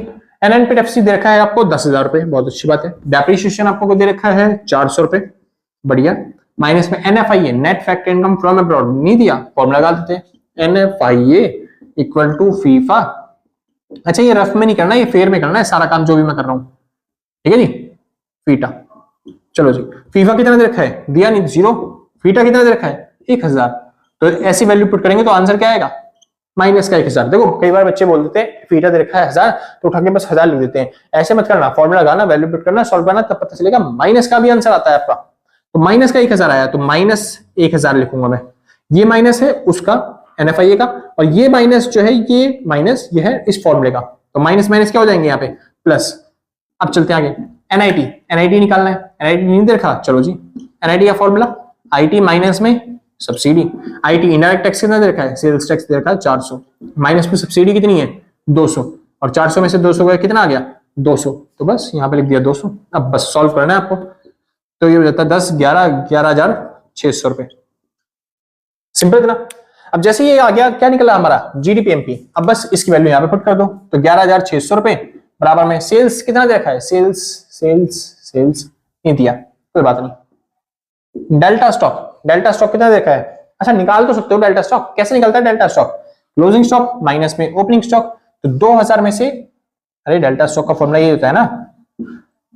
एनएनपी एफसी दे रखा है आपको 10,000 रुपए, बहुत अच्छी बात है। डेप्रिसिएशन आपको दे रखा है 400 रुपए, बढ़िया। माइनस में NFIA, net factor income from abroad, नहीं दिया, फॉर्मूला लगा देते हैं, एनएफआईए इक्वल टू फीफा। अच्छा, ये रफ में नहीं करना, ये फेयर में करना है सारा काम जो भी मैं कर रहा हूं, ठीक है जी, फीटा। चलो जी, फीफा कितना दे रखा है, दिया नहीं, 0। फीटा कितना दे रखा है, 1000। तो ऐसी वैल्यू पुट करेंगे तो आंसर क्या आएगा, माइनस का 1000। देखो कई बार बच्चे बोल देते हैं फीटा दे रखा है 1000, तो उठा के बस 1000 लिख देते हैं। ऐसे मत करना, फॉर्मूला लगाना, वैल्यू पुट करना, सॉल्व करना, तब पता चलेगा माइनस का भी आंसर आता है आपका। तो माइनस का 1000 आया, तो माइनस 1000 लिखूंगा मैं। ये माइनस है उसका, एनएफआईए का, और ये माइनस जो है, ये माइनस ये है इस फॉर्मूले का। तो माइनस माइनस क्या हो जाएंगे यहाँ पे, प्लस। अब चलते हैं आगे, एनआईटी, एनआईटी निकालना है, एनआईटी नहीं देखा, चलो जी, एनआईटी का फॉर्मूला आईटी माइनस में सब्सिडी। आईटी इनडायरेक्ट टैक्स कितना दे रखा है, सेल्स टैक्स दे रखा है 400, माइनस में सब्सिडी कितनी है 200, और 400 में से 200 गया कितना आ गया 200, तो बस यहाँ पे लिख दिया 200। अब बस सॉल्व करना है आपको, तो ये हो जाता है 10 11 11,600 रुपए। सिंपल ना। अब जैसे ये आ गया, क्या निकला हमारा, जीडीपी एमपी। अब बस इसकी वैल्यू यहाँ पे पुट कर दो, तो 11,600 रुपए बराबर में सेल्स कितना दे रखा है, सेल्स सेल्स सेल्स नहीं दिया, कोई बात नहीं। डेल्टा स्टॉक, डेल्टा स्टॉक कितना देखा है, अच्छा निकाल तो सकते हो डेल्टा स्टॉक। कैसे निकलता है delta stock, closing stock minus में ओपनिंग स्टॉक। तो 2000 में से, अरे डेल्टा स्टॉक का फॉर्मूला ये होता है ना,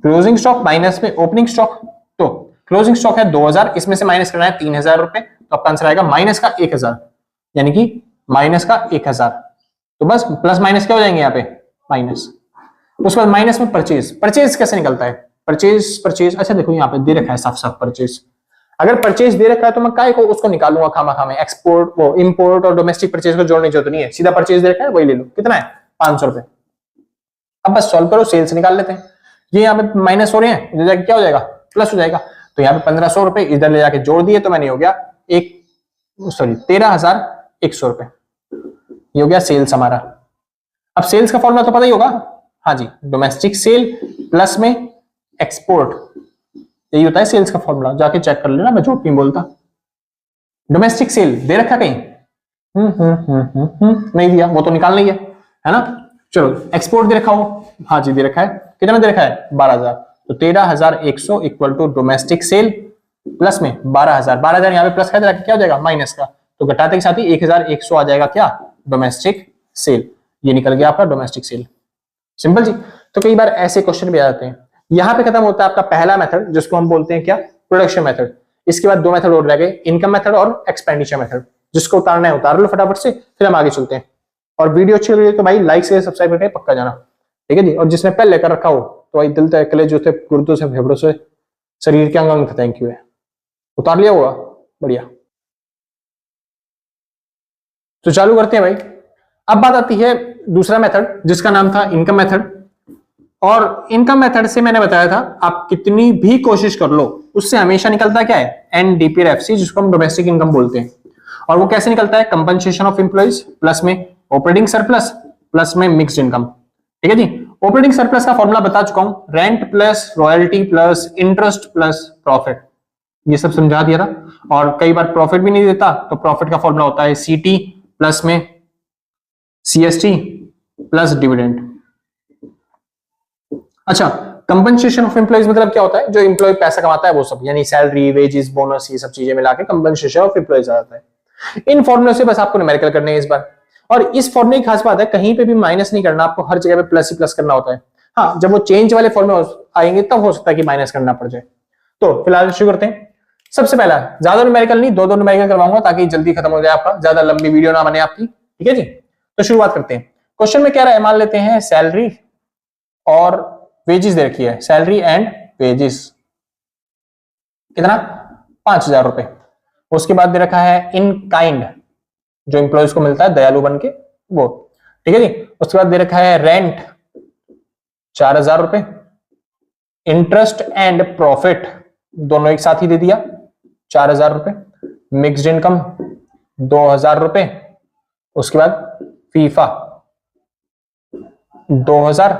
क्लोजिंग स्टॉक माइनस में ओपनिंग स्टॉक। तो क्लोजिंग स्टॉक है 2000, इसमें से माइनस करना है 3000 रुपए, तो आपका आंसर आएगा माइनस का 1000, यानी कि माइनस का 1000। तो बस प्लस माइनस क्या हो जाएंगे यहाँ पे, माइनस। उसके बाद माइनस में परचेज, परचेज कैसे निकलता है, परचेज परचेज, अच्छा देखो यहाँ पे दे रखा है साफ साफ परचेज। अगर परचेज दे रखा है तो मैं काय को उसको निकालूंगा खामा खामे, एक्सपोर्ट वो इंपोर्ट और डोमेस्टिक परचेज को जोड़ने की जरूरत नहीं है, सीधा परचेज दे रखा है वही ले लो। कितना है 500 रुपए। अब बस सॉल्व करो, सेल्स निकाल लेते हैं। ये यहाँ पे माइनस हो रहे हैं, इधर जाके क्या हो जाएगा, प्लस हो जाएगा। तो यहाँ पे 1500 रुपए इधर ले जाके जोड़ दिए, तो मैंने हो गया 13,100 रुपए, ये हो गया सेल्स हमारा। अब सेल्स का फॉर्मूला तो पता ही होगा, हाँ जी, डोमेस्टिक सेल प्लस में एक्सपोर्ट, यही होता है सेल्स का फॉर्मूला, जाके चेक कर लेना, मैं झूठ नहीं बोलता। डोमेस्टिक सेल दे रखा कहीं, नहीं दिया, वो तो निकालना ही है ना। चलो एक्सपोर्ट दे रखा हो, हाँ जी दे रखा है, कितना दे रखा है 12,000, तो 13,100 equal to domestic sale plus में 12,000। 12,000 यहाँ पे प्लस क्या हो जाएगा, माइनस का, तो घटाते के साथ ही 1,100 आ जाएगा क्या, डोमेस्टिक सेल। ये निकल गया आपका डोमेस्टिक सेल। सिंपल जी। तो कई बार ऐसे क्वेश्चन भी आ जाते हैं। यहां पे खत्म होता है आपका पहला मेथड, जिसको हम बोलते हैं क्या, प्रोडक्शन मेथड। इसके बाद 2 मेथड और रह गए, इनकम मेथड और एक्सपेंडिचर मेथड। जिसको उतारना है उतार लो फटाफट से, फिर हम आगे चलते हैं। और वीडियो अच्छी लगी तो भाई लाइक से सब्सक्राइब करके पक्का जाना, ठीक है जी। और जिसने पहले कर रखा हो तो भाई दिल से, कलेजों से, गुर्दों से, फेफड़ों से, शरीर के अंग से थैंक यू है, उतार लिया होगा, बढ़िया। तो चालू करते हैं भाई। अब बात आती है दूसरा मेथड, जिसका नाम था इनकम मेथड। और इनकम मेथड से मैंने बताया था, आप कितनी भी कोशिश कर लो, उससे हमेशा निकलता क्या है, एनडीपीआरएफसी, जिसको हम डोमेस्टिक इनकम बोलते हैं। और वो कैसे निकलता है, कंपनसेशन ऑफ एम्प्लॉइज प्लस में ऑपरेटिंग सरप्लस प्लस में मिक्स्ड इनकम, ठीक है जी। ऑपरेटिंग सरप्लस का फॉर्मूला बता चुका हूं, rent plus royalty plus interest plus profit, ये सब समझा दिया था। और कई बार प्रॉफिट भी नहीं देता, तो प्रॉफिट का फॉर्मूला होता है सीटी प्लस में सीएसटी प्लस डिविडेंड। अच्छा, कंपनसेशन ऑफ एम्प्लॉइज मतलब क्या होता है, जो एम्प्लॉय पैसा कमाता है वो सब, यानी सैलरी, वेजेस, बोनस, ये सब चीजें मिला के कंपनसेशन ऑफ एम्प्लॉइज आ जाता है। इन फॉर्मूले से बस आपको न्यूमेरिकल करने हैं इस बार। और इस फॉर्मूले की खास बात है, कहीं पे भी माइनस नहीं करना, आपको हर जगह पे प्लस ही प्लस करना होता है। हाँ, जब वो चेंज वाले फॉर्मूले आएंगे तब हो सकता है कि माइनस करना पड़ जाए। तो फिलहाल शुरू करते हैं। सबसे पहला, ज्यादा न्यूमेरिकल नहीं, दो न्यूमेरिकल करवाऊंगा ताकि जल्दी खत्म हो जाए आपका, ज्यादा लंबी वीडियो ना बने आपकी, ठीक है जी। तो शुरुआत करते हैं। क्वेश्चन में क्या रहा है, मान लेते हैं सैलरी और वेजेस दे रखी है, सैलरी एंड वेजेस कितना, 5,000 रुपए। उसके बाद दे रखा है इन काइंड, जो एम्प्लॉयज को मिलता है दयालु बन के वो, ठीक है जी। उसके बाद दे रखा है रेंट 4,000 रुपए, इंटरेस्ट एंड प्रॉफिट दोनों एक साथ ही दे दिया 4,000 रुपए, मिक्स्ड इनकम 2,000 रुपए, उसके बाद फीफा 2,000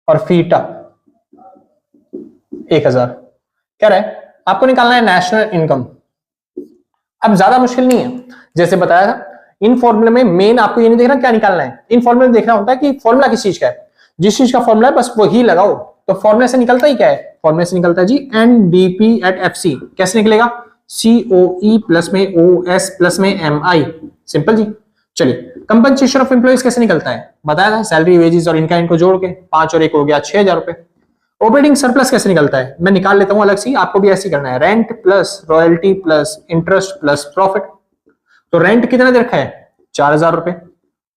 और फीटा 1,000। क्या रहा है, आपको निकालना है नेशनल इनकम। अब ज्यादा मुश्किल नहीं है, जैसे बताया था इन फॉर्मूले में मेन आपको ये नहीं देखना क्या निकालना है, इन फॉर्मूले में देखना होता है कि फॉर्मूला किस चीज का है, जिस चीज का फॉर्मूला है बस वही लगाओ। तो फॉर्मूले से निकलता ही क्या है, फॉर्मूले से निकलता है जी एनडीपी एट एफसी। कैसे निकलेगा, सीओई प्लस में ओएस प्लस में एमआई, सिंपल जी। चलिए, कंपनसेशन ऑफ एम्प्लॉइज कैसे निकलता है, बताया था सैलरी वेजेस और इनका इनको जोड़ के 5 और 1 हो गया 6,000 रुपए। ऑपरेटिंग सरप्लस कैसे निकलता है, मैं निकाल लेता हूं अलग से, आपको भी ऐसे करना है, rent plus royalty plus interest plus profit. तो रेंट कितना दे रखा है 4,000 रुपए,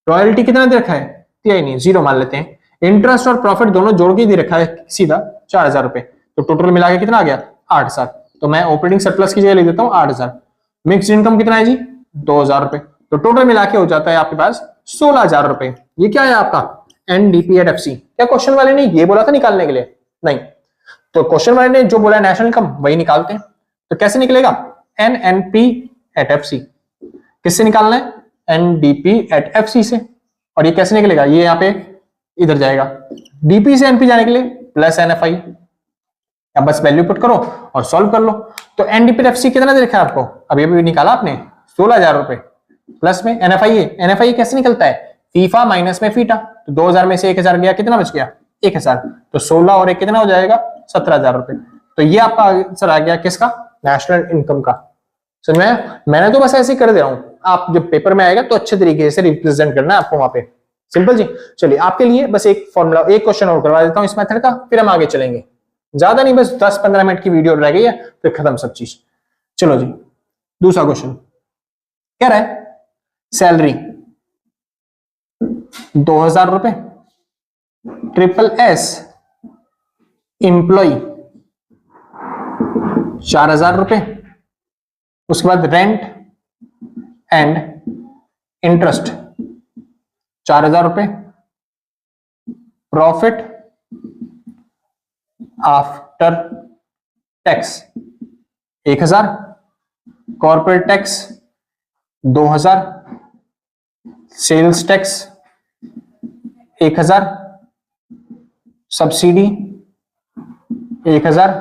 रॉयल्टी कितना दे रखा है दिया नहीं, 0 मान लेते हैं, इंटरेस्ट और प्रॉफिट दोनों जोड़ के दे रखा है सीधा 4,000 रुपए। तो टोटल मिला के कितना आ गया 8,000। तो मैं ऑपरेटिंग सरप्लस की जगह लिख देता हूं 8,000। मिक्स्ड इनकम कितना है जी 2,000 रुपए। तो टोटल मिला के हो जाता है आपके पास 16,000 रुपए। ये क्या है आपका एनडीपी एट एफसी। क्या क्वेश्चन वाले ने ये बोला था निकालने के लिए, नहीं, तो क्वेश्चन वाले ने जो बोला है नेशनल इनकम वही निकालते हैं। तो कैसे निकलेगा, एनएनपी एट एफसी, किससे निकालना है, एनडीपी एट एफसी से। और ये कैसे निकलेगा, ये यहाँ पे इधर जाएगा, डीपी से एनपी जाने के लिए प्लस एनएफआई। अब बस वैल्यू पुट करो और सॉल्व कर लो। तो एनडीपी एफसी कितना दे रखा है आपको, अभी अभी निकाला आपने 16,000 रुपए, प्लस में एनएफआई। एनएफआई कैसे निकलता है, फीफा माइनस में फीटा। तो 2,000 में से 1,000 गया, कितना बच गया 1,000। तो 16 और 1 कितना हो जाएगा 17,000 रुपए। तो ये आपका आंसर आ गया किसका, नेशनल इनकम का। समझ में, मैंने तो बस ऐसे ही कर दे रहा हूं, आप जब पेपर में आएगा तो अच्छे तरीके से रिप्रेजेंट करना है आपको वहां पे, सिंपल जी। चलिए, आपके लिए बस एक फॉर्मूला, एक क्वेश्चन और करवा देता हूं इस मेथड का, फिर हम आगे चलेंगे। ज्यादा नहीं, बस 10-15 मिनट की वीडियो रह गई है, फिर खत्म सब चीज। चलो जी, दूसरा क्वेश्चन क्या रहा है, सैलरी 2,000 रुपए, ट्रिपल एस एम्प्लॉय 4,000 रुपए, उसके बाद रेंट एंड इंटरेस्ट 4,000 रुपए, profit after tax 1,000, corporate tax 2,000, sales tax 1,000, subsidy 1,000,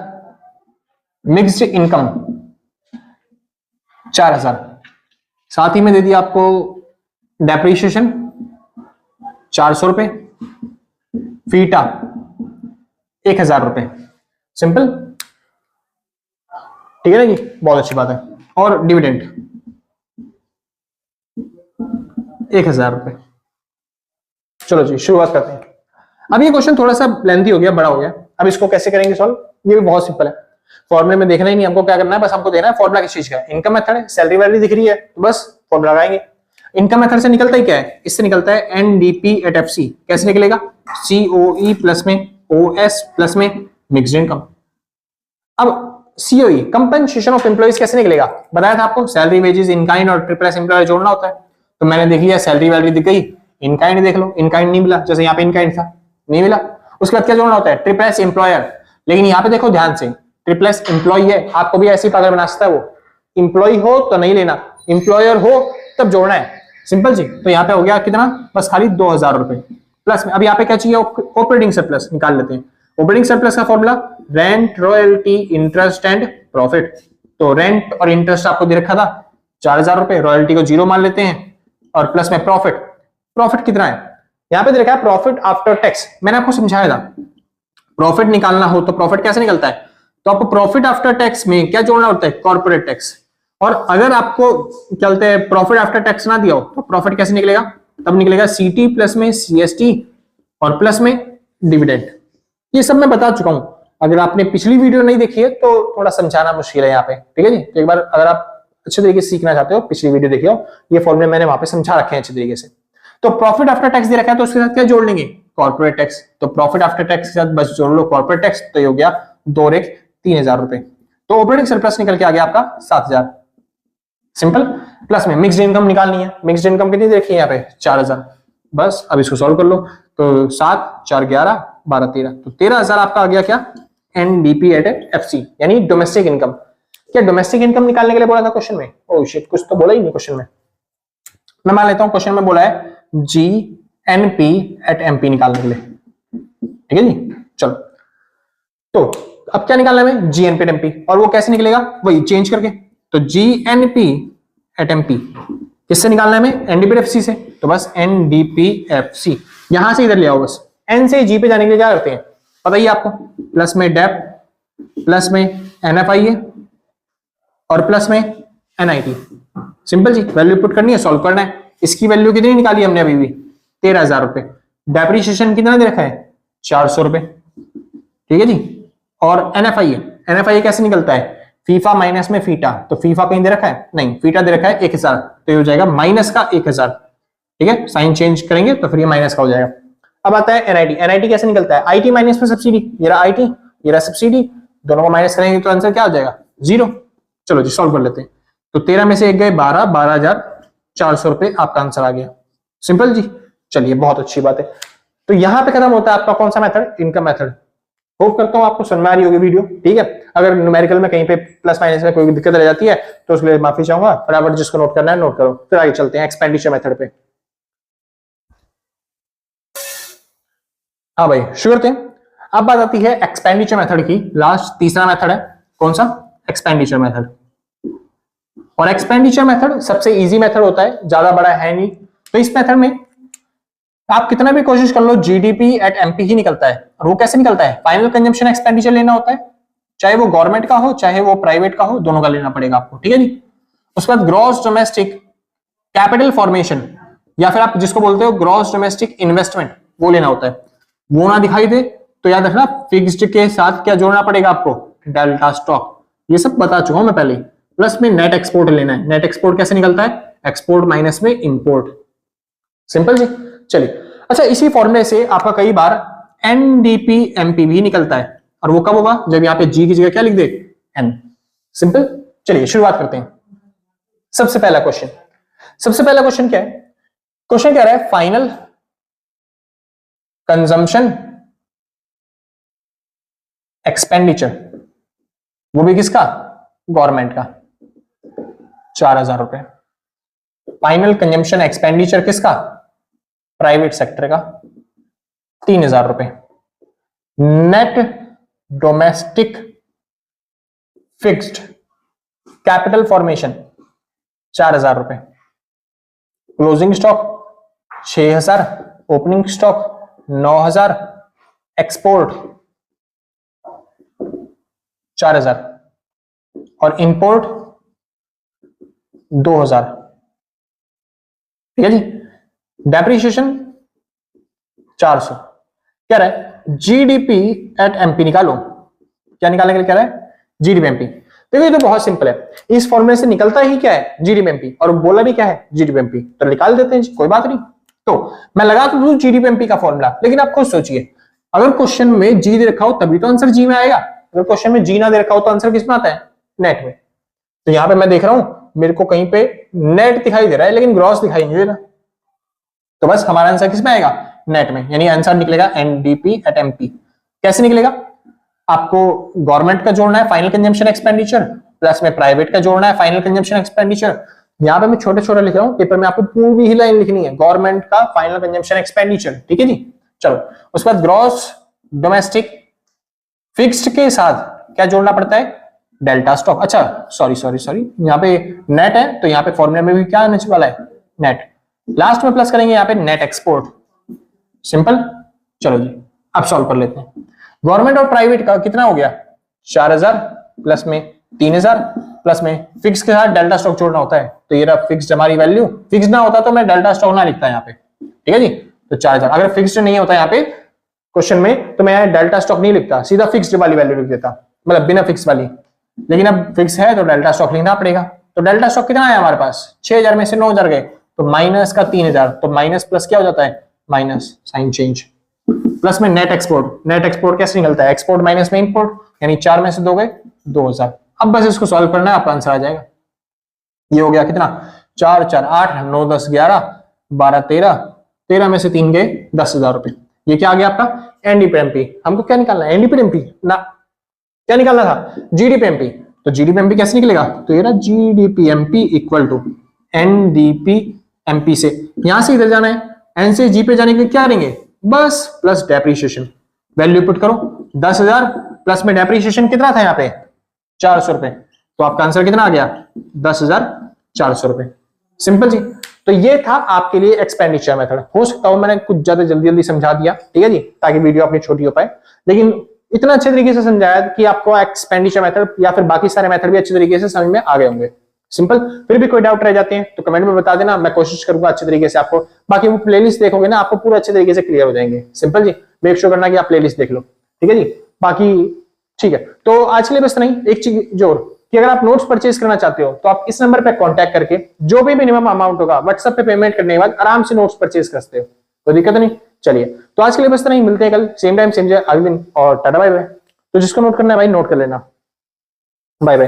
mixed income 4,000। साथ ही में दे दिया आपको डेप्रीशिएशन 400 रुपए, फीटा 1,000 रुपए, सिंपल, ठीक है ना जी, बहुत अच्छी बात है। और डिविडेंड 1,000 रुपए। चलो जी, शुरुआत करते हैं। अब ये क्वेश्चन थोड़ा सा लेंथी हो गया, बड़ा हो गया, अब इसको कैसे करेंगे सॉल्व, ये भी बहुत सिंपल है। फॉर्मूले में देखना ही नहीं हमको, क्या करना है, बस हमको देना है फॉर्मूला किस चीज का, इनकम मेथड है, सैलरी वैल्यू दिख रही है तो बस फॉर्मूला लगाएंगे। इनकम मेथड से निकलता ही क्या है, इससे निकलता है एनडीपी एट एफसी। कैसे निकलेगा, सीओई प्लस में ओएस प्लस में मिक्स्ड इनकम। अब सीओई कंपनसेशन ऑफ एम्प्लॉइज कैसे निकलेगा, बताया था आपको, सैलरी वेजेस इनकाइंड और ट्रिपल एस एम्प्लॉय जोड़ना होता है। तो मैंने देख लिया सैलरी वैल्यू दिख गई, इनकाइंड देख लो, इनकाइंड नहीं मिला, जैसे यहाँ पे इनकाइंड था नहीं मिला। उसके बाद क्या जोड़ना होता है, ट्रिपल एस एम्प्लॉयर। लेकिन यहाँ पे देखो ध्यान से, ट्रिपल एस एम्प्लॉय है, आपको भी ऐसे ही पागल बना सकता है वो, एम्प्लॉय हो तो नहीं लेना, एम्प्लॉयर हो तब जोड़ना है, सिंपल जी। तो यहाँ पे हो गया कितना, बस खाली 2,000 रुपए प्लस में। अब यहाँ पे क्या चाहिए, ऑपरेटिंग सरप्लस निकाल लेते हैं। ऑपरेटिंग सरप्लस का formula rent royalty interest and profit. तो रेंट और इंटरेस्ट आपको दे रखा था 4,000 रुपए, रॉयल्टी को 0 मान लेते हैं और प्लस में प्रॉफिट। प्रॉफिट कितना है, यहाँ पे दे रखा है प्रॉफिट आफ्टर टैक्स। मैंने आपको समझाया था प्रॉफिट निकालना हो तो प्रॉफिट कैसे निकलता है, तो आपको प्रॉफिट आफ्टर टैक्स में क्या जोड़ना होता है, कॉर्पोरेट टैक्स। और अगर आपको क्या बोलते हैं प्रॉफिट आफ्टर टैक्स ना दिया हो तो प्रॉफिट कैसे निकलेगा? तब निकलेगा सीटी प्लस में सीएसटी और प्लस में डिविडेंड। ये सब मैं बता चुका हूं, अगर आपने पिछली वीडियो नहीं देखी है तो थोड़ा समझाना मुश्किल है यहाँ पे, ठीक है जी। तो एक बार अगर आप अच्छे तरीके से सीखना चाहते हो पिछली वीडियो देखिए, ये फॉर्मूले मैंने वहां पे समझा रखे हैं अच्छे तरीके से। तो प्रॉफिट आफ्टर टैक्स दे रखा है तो उसके साथ क्या जोड़ लेंगे? Corporate tax. तो प्रॉफिट आफ्टर टैक्स के साथ बस जोड़ लो कॉर्पोरेट टैक्स, तो ये हो गया 2 रेख 3000 रुपए। तो ऑपरेटिंग सरप्लस निकल के आ गया आपका 7000। सिंपल। प्लस में मिक्स्ड इनकम निकालनी है। मिक्स्ड इनकम कितनी देखी है यहाँ पे? 4000। बस अब इसको सॉल्व कर लो। तो 7 4 11 12 13, तो 13000 आपका आ गया क्या? एनडीपी एट एफसी, यानी डोमेस्टिक इनकम। क्या डोमेस्टिक इनकम निकालने के लिए बोला था क्वेश्चन में? ओह शिट, कुछ तो बोला ही नहीं क्वेश्चन में। मैं मान लेता हूं क्वेश्चन में बोला है G N P eight MP निकालने के लिए, ठीक है जी। चलो, तो अब क्या निकालना है? G N P eight MP. और वो कैसे निकलेगा? वही चेंज करके। तो G N P eight MP किससे निकालना है हमें? एनडीपीएफसी से। तो बस एनडीपीएफसी यहां से इधर ले आओ। बस एन से जी पे जाने के लिए क्या करते हैं पता ही आपको? प्लस में डेप, प्लस में एनएफआईए और प्लस में एनआईटी। सिंपल जी, वैल्यू पुट करनी है, सॉल्व करना है। इसकी वैल्यू कितनी निकाली हमने अभी भी? 13000 रुपए। डेप्रिसिएशन कितना दे रखा है? 400 रुपए, ठीक है जी। और एनएफआईए कैसे निकलता है? फीफा माइनस में फीटा। तो फीफा कहीं दे रखा है? नहीं, फीटा दे रखा है 1000, तो ये हो जाएगा माइनस का 1000, ठीक है। साइन चेंज करेंगे तो फिर ये माइनस का हो जाएगा। अब आता है एनआईटी। एनआईटी कैसे निकलता है? आईटी माइनस में सब्सिडी, ये रहा आईटी, ये रहा सब्सिडी, दोनों को माइनस करेंगे तो आंसर क्या हो जाएगा? 0। चलो जी सॉल्व कर लेते हैं। तो 13 में से 1 गए 12, 12400 रुपए आपका आंसर आ गया। सिंपल जी, चलिए बहुत अच्छी बात है। तो यहां पे खत्म होता है आपका कौन सा मेथड? Income method. होप करता हूं आपको समझ में आ रही होगी वीडियो, ठीक है। अगर न्यूमेरिकल में कहीं पे प्लस माइनस में कोई दिक्कत रह जाती है तो उसके लिए माफी चाहूंगा। फटाफट जिसको नोट करना है नोट करो, फिर आगे चलते हैं एक्सपेंडिचर मेथड पे। हाँ भाई शुरू करते हैं। अब बात आती है एक्सपेंडिचर मेथड की। लास्ट तीसरा मेथड है कौन सा? Expenditure method. और एक्सपेंडिचर मेथड सबसे इजी मेथड होता है, ज्यादा बड़ा है नहीं। तो इस मेथड में आप कितना भी कोशिश कर लो जीडीपी एट एमपी ही निकलता है। और वो कैसे निकलता है? फाइनल कंजम्पशन एक्सपेंडिचर लेना होता है, चाहे वो गवर्नमेंट का हो चाहे वो प्राइवेट का हो, दोनों का लेना पड़ेगा आपको, ठीक है जी। उसके बाद ग्रॉस डोमेस्टिक कैपिटल फॉर्मेशन, या फिर आप जिसको बोलते हो ग्रॉस डोमेस्टिक इन्वेस्टमेंट, वो लेना होता है। वो ना दिखाई दे तो याद रखना फिक्स्ड के साथ क्या जोड़ना पड़ेगा आपको? Delta stock. ये सब बता चुका हूं मैं पहले। प्लस में नेट एक्सपोर्ट लेना है। नेट एक्सपोर्ट कैसे निकलता है? एक्सपोर्ट माइनस में इंपोर्ट। सिंपल जी। चलिए, अच्छा इसी फॉर्मूले से आपका कई बार एनडीपी एमपी भी निकलता है। और वो कब होगा? जब यहाँ पे जी की जगह क्या लिख दे? एन। सिंपल। चलिए शुरुआत करते हैं। सबसे पहला क्वेश्चन क्या है? क्वेश्चन क्या रहा है? फाइनल कंजम्पशन एक्सपेंडिचर, वो भी किसका? गवर्नमेंट का, 4000 रुपए। फाइनल कंजम्पशन एक्सपेंडिचर किसका? प्राइवेट सेक्टर का, 3000 रुपए। Net domestic fixed capital formation 4000 रुपए। Closing stock 6000, opening stock 9000, export 4000 और इंपोर्ट 2000, ठीक है जी। डेप्रिसिएशन 400। क्या रहा है? जीडीपी एट एमपी निकालो। क्या निकालने के लिए कह रहा है? GDP MP. देखो ये तो बहुत सिंपल है, इस फॉर्मूले से निकलता ही क्या है? GDP MP. और बोला भी क्या है? GDP MP. तो निकाल देते हैं जी, कोई बात नहीं। तो मैं लगा तो दूं जीडीपी एमपी का फॉर्मूला, लेकिन आप खुद सोचिए, अगर क्वेश्चन में जी दे रखा हो तभी तो आंसर जी में आएगा। अगर क्वेश्चन में जी ना दे रखा हो तो आंसर किस में आता है? नेट में। तो यहां पे मैं देख रहा हूं मेरे को कहीं पे नेट दिखाई दे रहा है लेकिन ग्रॉस दिखाई नहीं दे रहा, तो बस हमारा आंसर किस में आएगा? नेट में। यानी आंसर निकलेगा एनडीपी एट एमपी। कैसे निकलेगा? आपको गवर्नमेंट का जोड़ना है फाइनल कंजम्पशन एक्सपेंडिचर, प्लस में प्राइवेट का जोड़ना है फाइनल कंजम्पशन एक्सपेंडिचर। यहां पे मैं छोटे छोटे लिख रहा हूं, पेपर में आपको पूरी ही लाइन लिखनी है, गवर्नमेंट का फाइनल कंजम्पशन एक्सपेंडिचर, ठीक है जी। चलो, उसके बाद ग्रॉस डोमेस्टिक फिक्स्ड के साथ क्या जोड़ना पड़ता है? Delta stock. अच्छा सॉरी, यहाँ पे नेट है तो यहाँ पे फॉर्मूले में भी क्या आने वाला है? नेट। लास्ट में प्लस करेंगे यहाँ पे नेट एक्सपोर्ट। सिंपल। चलो जी अब सॉल्व कर लेते हैं। गवर्नमेंट और प्राइवेट का कितना हो गया? 4000 प्लस में 3000 प्लस में फिक्स के साथ डेल्टा स्टॉक जोड़ना होता है, तो ये रहा फिक्स्ड हमारी वैल्यू। फिक्स ना होता तो मैं डेल्टा स्टॉक ना लिखता यहाँ पे, ठीक है जी। तो 4000 अगर फिक्स्ड नहीं होता यहाँ पे क्वेश्चन में, तो मैं डेल्टा स्टॉक नहीं लिखता, सीधा फिक्स्ड वाली वैल्यू लिख देता, मतलब बिना फिक्स वाली। लेकिन अब फिक्स है तो डेल्टा स्टॉक लिखना पड़ेगा। तो डेल्टा स्टॉक कितना है हमारे पास, 6000 में से 9000 गए तो माइनस का 3000, तो माइनस प्लस क्या हो जाता है, माइनस साइन चेंज। प्लस में नेट एक्सपोर्ट, नेट एक्सपोर्ट कैसे निकलता है, एक्सपोर्ट माइनस में इंपोर्ट, यानी 4 में से 2 गए 2000। अब बस इसको सॉल्व करना है, आपका आंसर आ जाएगा। ये हो गया कितना, 4 4 8 9 10 11 12 13, 13 में से 3 गए 10,000 रुपए। ये क्या आ गया आपका एनडीपीएमपी। हमको क्या निकालना है, एनडीपीएमपी ना, क्या निकालना था, जीडीपीएमपी। तो जीडीपीएमपी कैसे निकलेगा, तो ये रहा जीडीपीएमपी इक्वल टू एनडीपीएमपी से यहां से इधर जाना है, एन से जी पे जाने के लिए क्या करेंगे, बस प्लस डेप्रीशिएशन। वैल्यू पुट करो 10,000 प्लस में डेप्रीशिएशन कितना था यहाँ पे 400 रुपए, तो आपका आंसर कितना आ गया 10,400 रुपए। सिंपल जी। तो ये था आपके लिए एक्सपेंडिचर मेथड। हो सकता है मैंने कुछ ज्यादा जल्दी जल्दी समझा दिया, ठीक है जी, ताकि वीडियो अपनी छोटी हो पाए, लेकिन इतना अच्छे तरीके से समझाया कि आपको एक्सपेंडिचर मेथड या फिर बाकी सारे मेथड भी अच्छे तरीके से समझ में आ गए होंगे। सिंपल। फिर भी कोई डाउट रह जाते हैं तो कमेंट में बता देना, मैं कोशिश करूंगा अच्छे तरीके से आपको, बाकी वो प्लेलिस्ट देखोगे ना आपको पूरा अच्छे तरीके से क्लियर हो जाएंगे। सिंपल जी, मेक श्योर करना कि आप प्लेलिस्ट देख लो, ठीक है जी। बाकी ठीक है, तो आज के लिए बस नहीं, एक चीज और कि अगर आप नोट्स परचेज करना चाहते हो तो आप इस नंबर पे कांटेक्ट करके जो भी मिनिमम अमाउंट होगा व्हाट्सएप पे पेमेंट करने के बाद आराम से नोट्स परचेज कर सकते हो, कोई दिक्कत नहीं। चलिए, तो आज के लिए बस नहीं, मिलते हैं कल सेम टाइम सेम जगह अगले दिन, और टाटा बाय बाय। तो जिसको नोट करना है भाई नोट कर लेना, बाय बाय।